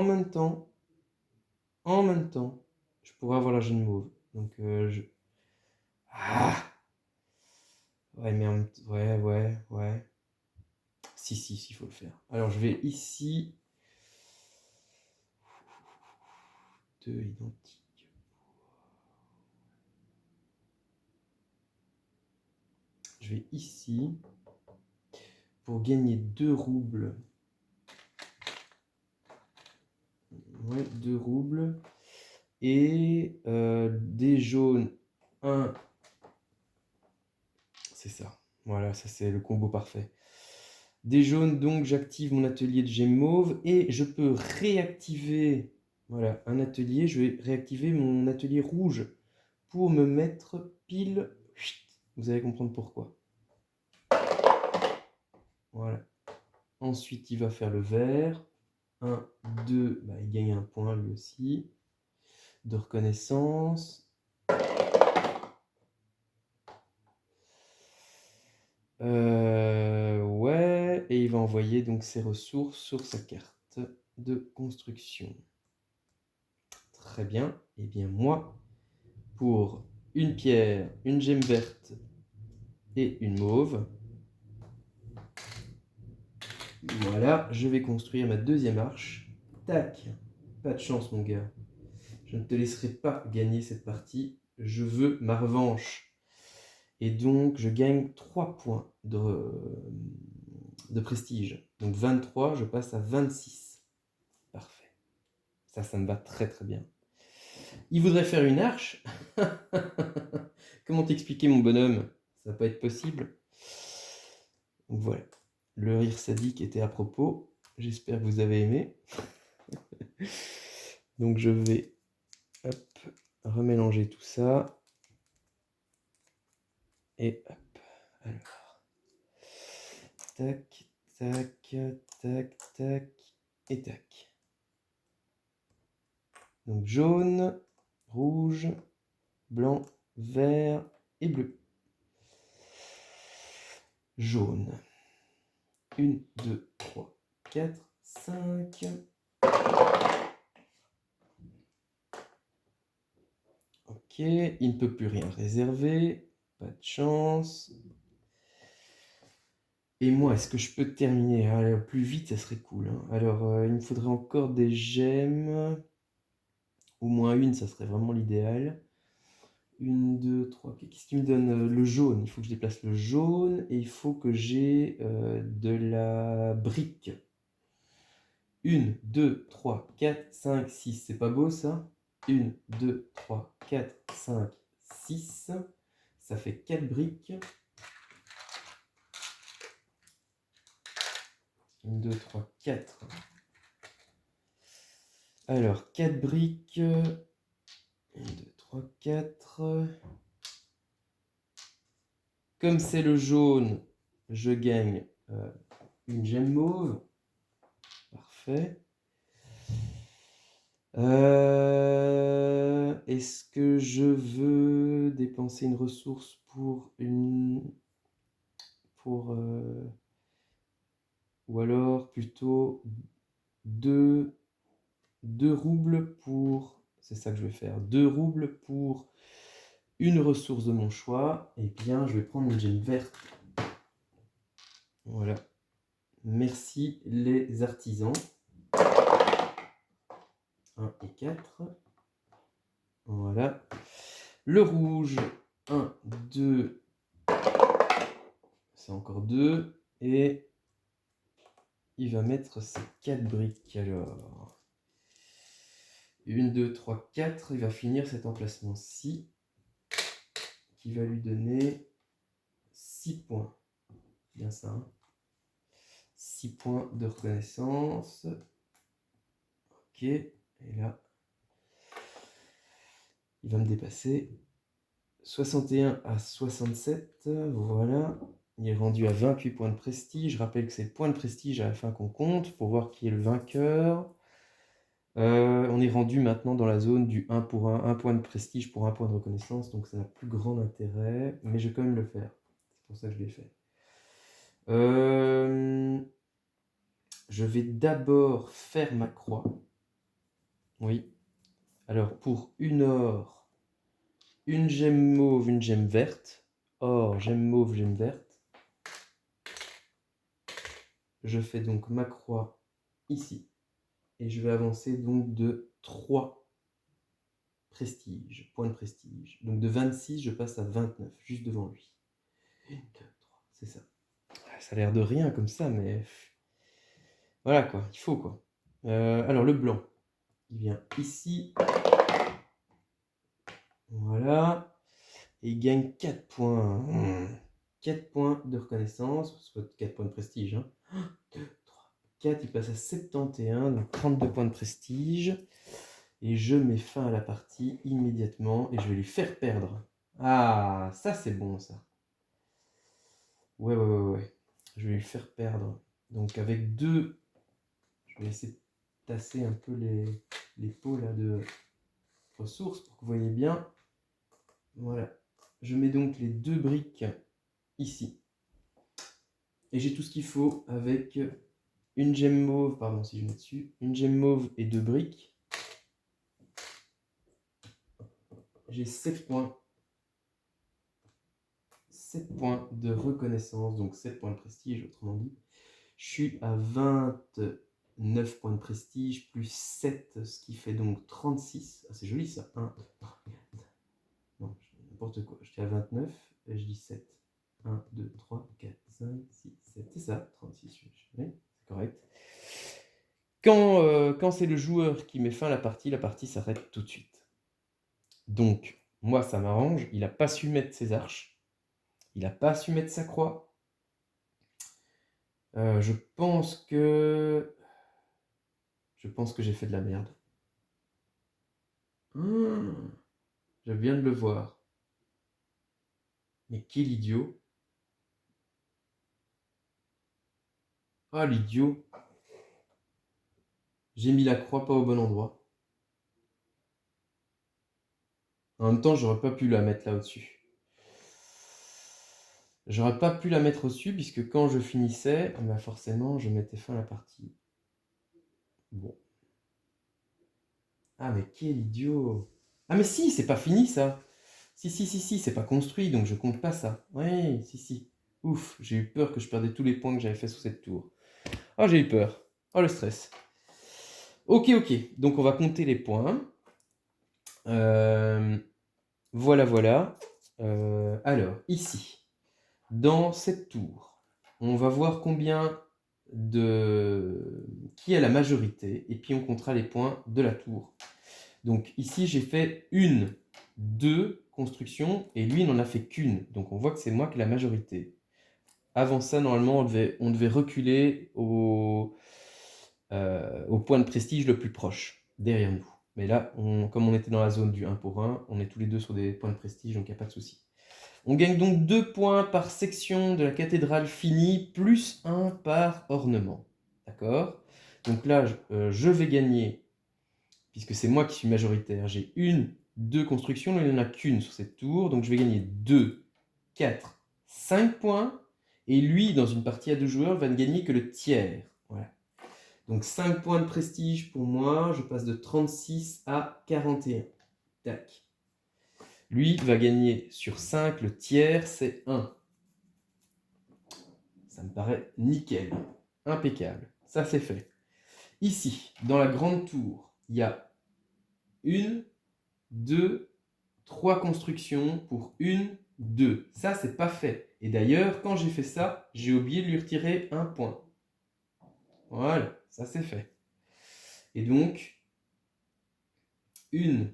même temps, je pourrais avoir la jaune mauve. Donc, ah, ouais, mais ouais. Si, il faut le faire. Alors, je vais ici. 2 identiques. Je vais ici pour gagner 2 roubles. Ouais, 2 roubles. Et des jaunes 1. C'est ça. Voilà, ça c'est le combo parfait. Des jaunes, donc j'active mon atelier de gemmes mauve et je peux réactiver, voilà, un atelier. Je vais réactiver mon atelier rouge pour me mettre pile. Vous allez comprendre pourquoi. Voilà. Ensuite, il va faire le vert. 1, 2, bah, il gagne un point lui aussi de reconnaissance. Ouais, et il va envoyer donc ses ressources sur sa carte de construction. Très bien. Et bien moi, pour une pierre, une gemme verte et une mauve, voilà, je vais construire ma deuxième arche. Tac. Pas de chance, mon gars. Je ne te laisserai pas gagner cette partie. Je veux ma revanche. Et donc, je gagne 3 points de prestige. Donc 23, je passe à 26. Parfait. Ça me va très très bien. Il voudrait faire une arche. Comment t'expliquer, mon bonhomme? Ça va pas être possible. Donc voilà, le rire sadique était à propos. J'espère que vous avez aimé. Donc je vais hop, remélanger tout ça. Et hop, alors. Tac, tac, tac, tac, et tac. Donc jaune, rouge, blanc, vert et bleu. Jaune. 1, 2, 3, 4, 5. Ok, il ne peut plus rien réserver. Pas de chance. Et moi, est-ce que je peux terminer plus vite? Ça serait cool, hein. Alors, il me faudrait encore des gemmes. Au moins une, ça serait vraiment l'idéal. 1, 2, 3. Qu'est-ce qui me donne le jaune? Il faut que je déplace le jaune et il faut que j'ai de la brique. 1, 2, 3, 4, 5, 6. C'est pas beau ça? 1, 2, 3, 4, 5, 6. Ça fait 4 briques. 1, 2, 3, 4. Alors, 4 briques. 1, 2, 3, 4. Comme c'est le jaune, je gagne une gemme mauve. Parfait. Est-ce que je veux dépenser une ressource pour une... ou alors plutôt 2 roubles pour... C'est ça que je vais faire. 2 roubles pour une ressource de mon choix. Eh bien, je vais prendre une gemme verte. Voilà. Merci les artisans. 1 et 4. Voilà. Le rouge. 1, 2. C'est encore 2. Et il va mettre ses 4 briques alors. 1, 2, 3, 4. Il va finir cet emplacement-ci. Qui va lui donner 6 points. Bien ça, hein. 6 points de reconnaissance. Ok. Et là, il va me dépasser. 61 à 67. Voilà. Il est rendu à 28 points de prestige. Je rappelle que c'est le point de prestige à la fin qu'on compte pour voir qui est le vainqueur. On est rendu maintenant dans la zone du 1 pour 1, 1 point de prestige pour 1 point de reconnaissance, donc ça n'a plus grand intérêt, mais je vais quand même le faire. C'est pour ça que je l'ai fait. Je vais d'abord faire ma croix. Oui. Alors pour une or, une gemme mauve, une gemme verte. Or, gemme mauve, gemme verte. Je fais donc ma croix ici. Et je vais avancer donc de 3 prestige, points de prestige. Donc de 26, je passe à 29, juste devant lui. 1, 2, 3, c'est ça. Ça a l'air de rien comme ça, mais voilà quoi, il faut quoi. Alors le blanc, il vient ici. Voilà. Et il gagne 4 points. 4 points de reconnaissance, soit 4 points de prestige. 1, 2, 3, 4, il passe à 71, donc 32 points de prestige. Et je mets fin à la partie immédiatement et je vais lui faire perdre. Ah, ça c'est bon ça. Ouais. Je vais lui faire perdre. Donc avec 2, je vais essayer de tasser un peu les pots là de ressources pour que vous voyez bien. Voilà. Je mets donc les 2 briques ici. Et j'ai tout ce qu'il faut avec une gemme mauve, pardon si je mets dessus, une gemme mauve et 2 briques. J'ai 7 points. 7 points de reconnaissance, donc 7 points de prestige, autrement dit. Je suis à 29 points de prestige, plus 7, ce qui fait donc 36. Ah, c'est joli ça. 1, 2, 3, 4. Non, n'importe quoi. J'étais à 29, et je dis 7. 1, 2, 3, 4, 5, 6, 7. C'est ça, 36. Oui, c'est correct. Quand c'est le joueur qui met fin à la partie s'arrête tout de suite. Donc, moi, ça m'arrange. Il n'a pas su mettre ses arches. Il n'a pas su mettre sa croix. Je pense que j'ai fait de la merde. Je viens de le voir. Mais quel idiot. Ah, l'idiot. J'ai mis la croix pas au bon endroit. En même temps, j'aurais pas pu la mettre là au-dessus. J'aurais pas pu la mettre au-dessus puisque quand je finissais, bah forcément, je mettais fin à la partie. Bon. Ah, mais quel idiot. Ah, mais si, c'est pas fini ça. Si, c'est pas construit, donc je compte pas ça. Oui, si. Ouf, j'ai eu peur que je perdais tous les points que j'avais fait sur cette tour. Oh, j'ai eu peur. Oh, le stress. Ok, donc on va compter les points. Voilà. Alors, ici, dans cette tour, on va voir qui a la majorité, et puis on comptera les points de la tour. Donc ici, j'ai fait 2 constructions, et lui, il n'en a fait qu'une. Donc on voit que c'est moi qui ai la majorité. Avant ça, normalement, on devait reculer au point de prestige le plus proche, derrière nous. Mais là, comme on était dans la zone du 1 pour 1, on est tous les deux sur des points de prestige, donc il n'y a pas de souci. On gagne donc 2 points par section de la cathédrale finie, plus 1 par ornement. D'accord? Donc là, je vais gagner, puisque c'est moi qui suis majoritaire, j'ai 2 constructions, là il n'y en a qu'une sur cette tour, donc je vais gagner 2, 4, 5 points, et lui, dans une partie à 2 joueurs, va ne gagner que le tiers. Voilà. Donc 5 points de prestige pour moi, je passe de 36 à 41. Tac. Lui va gagner sur 5, le tiers c'est 1. Ça me paraît nickel, impeccable, ça c'est fait. Ici, dans la grande tour, il y a 1, 2, 3 constructions pour 1, 2. Ça c'est pas fait. Et d'ailleurs, quand j'ai fait ça, j'ai oublié de lui retirer 1 point. Voilà, ça c'est fait. Et donc, 1,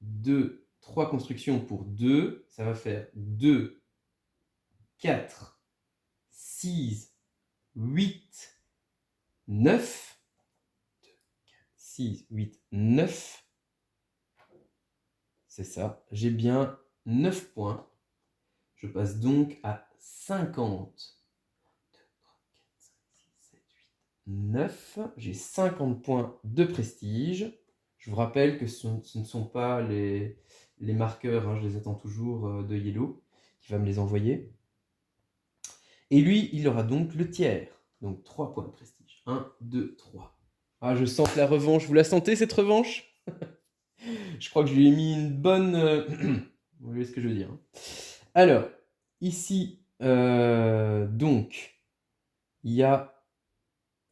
2, 3 constructions pour 2, ça va faire 2, 4, 6, 8, 9. 2, 4, 6, 8, 9. C'est ça. J'ai bien 9 points. Je passe donc à 50. 2, 3, 4, 5, 6, 7, 8, 9. J'ai 50 points de prestige. Je vous rappelle que ce ne sont pas les marqueurs, hein, je les attends toujours de Yellow, qui va me les envoyer. Et lui, il aura donc le tiers. Donc 3 points de prestige. 1, 2, 3. Ah, je sens la revanche. Vous la sentez, cette revanche? Je crois que je lui ai mis une bonne... Vous voyez ce que je veux dire. Alors, ici, donc, il y a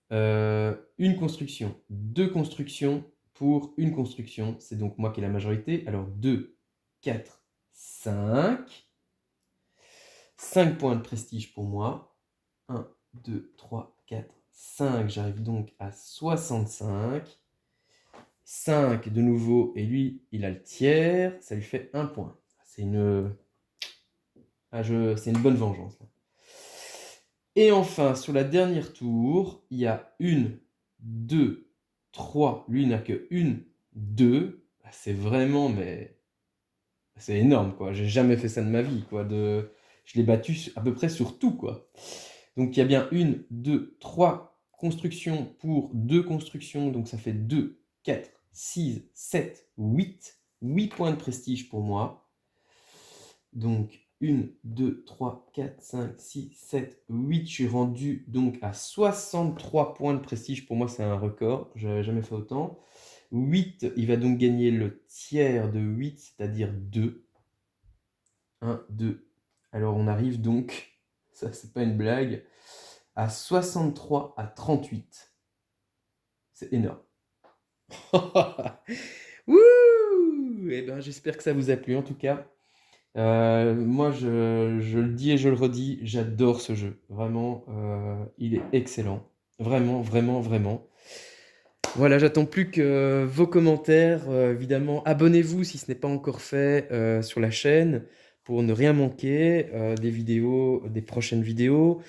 une construction, 2 constructions pour une construction. C'est donc moi qui ai la majorité. Alors, 2, 4, 5. 5 points de prestige pour moi. 1, 2, 3, 4, 5. J'arrive donc à 65. 5 de nouveau, et lui, il a le tiers. Ça lui fait 1 point. C'est une bonne vengeance. Et enfin, sur la dernière tour, il y a 1, 2, 3. Lui, il n'a que 1, 2. C'est vraiment, mais c'est énorme, quoi. J'ai jamais fait ça de ma vie, quoi. Je l'ai battu à peu près sur tout, quoi. Donc, il y a bien 1, 2, 3 constructions pour 2 constructions. Donc, ça fait 2, 4, 6, 7, 8. 8 points de prestige pour moi. Donc, 1, 2, 3, 4, 5, 6, 7, 8. Je suis rendu donc à 63 points de prestige. Pour moi, c'est un record. Je n'avais jamais fait autant. 8, il va donc gagner le tiers de 8, c'est-à-dire 2. 1, 2. Alors, on arrive donc, ça c'est pas une blague, à 63 à 38. C'est énorme. Wouh! Eh ben, j'espère que ça vous a plu en tout cas. Moi, je le dis et je le redis, j'adore ce jeu. Vraiment, il est excellent. Vraiment. Voilà, j'attends plus que vos commentaires. Évidemment, abonnez-vous si ce n'est pas encore fait sur la chaîne pour ne rien manquer des vidéos, des prochaines vidéos.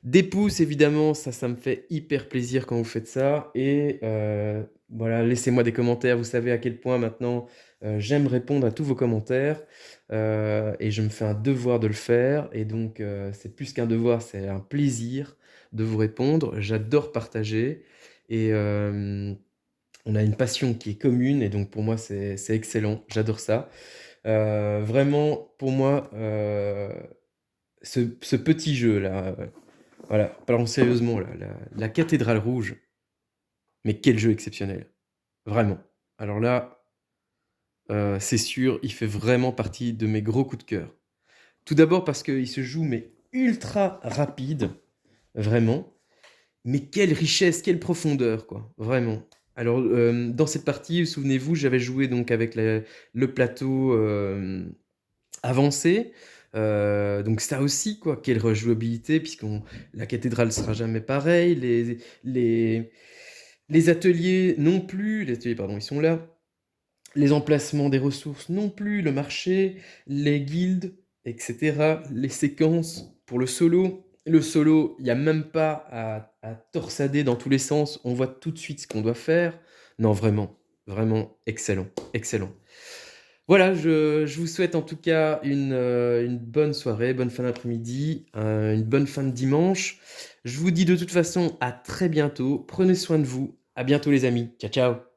Des pouces, évidemment, ça me fait hyper plaisir quand vous faites ça. Et voilà, laissez-moi des commentaires. Vous savez à quel point maintenant j'aime répondre à tous vos commentaires et je me fais un devoir de le faire. Et donc, c'est plus qu'un devoir, c'est un plaisir de vous répondre. J'adore partager. Et on a une passion qui est commune et donc pour moi c'est excellent, j'adore ça. Vraiment pour moi, ce petit jeu là, voilà, parlons sérieusement là, la cathédrale rouge, mais quel jeu exceptionnel, vraiment. Alors là, c'est sûr, il fait vraiment partie de mes gros coups de cœur. Tout d'abord parce qu'il se joue mais ultra rapide, vraiment. Mais quelle richesse, quelle profondeur, quoi, vraiment. Alors, dans cette partie, souvenez-vous, j'avais joué donc avec le plateau avancé. Donc ça aussi, quoi, quelle rejouabilité, puisqu'on la cathédrale sera jamais pareille, les, les ateliers non plus, les ateliers, pardon, ils sont là. Les emplacements des ressources non plus, le marché, les guildes, etc. Les séquences pour le solo. Le solo, il n'y a même pas à torsader dans tous les sens. On voit tout de suite ce qu'on doit faire. Non, vraiment, vraiment excellent, excellent. Voilà, je vous souhaite en tout cas une bonne soirée, bonne fin d'après-midi, une bonne fin de dimanche. Je vous dis de toute façon à très bientôt. Prenez soin de vous. À bientôt les amis. Ciao, ciao.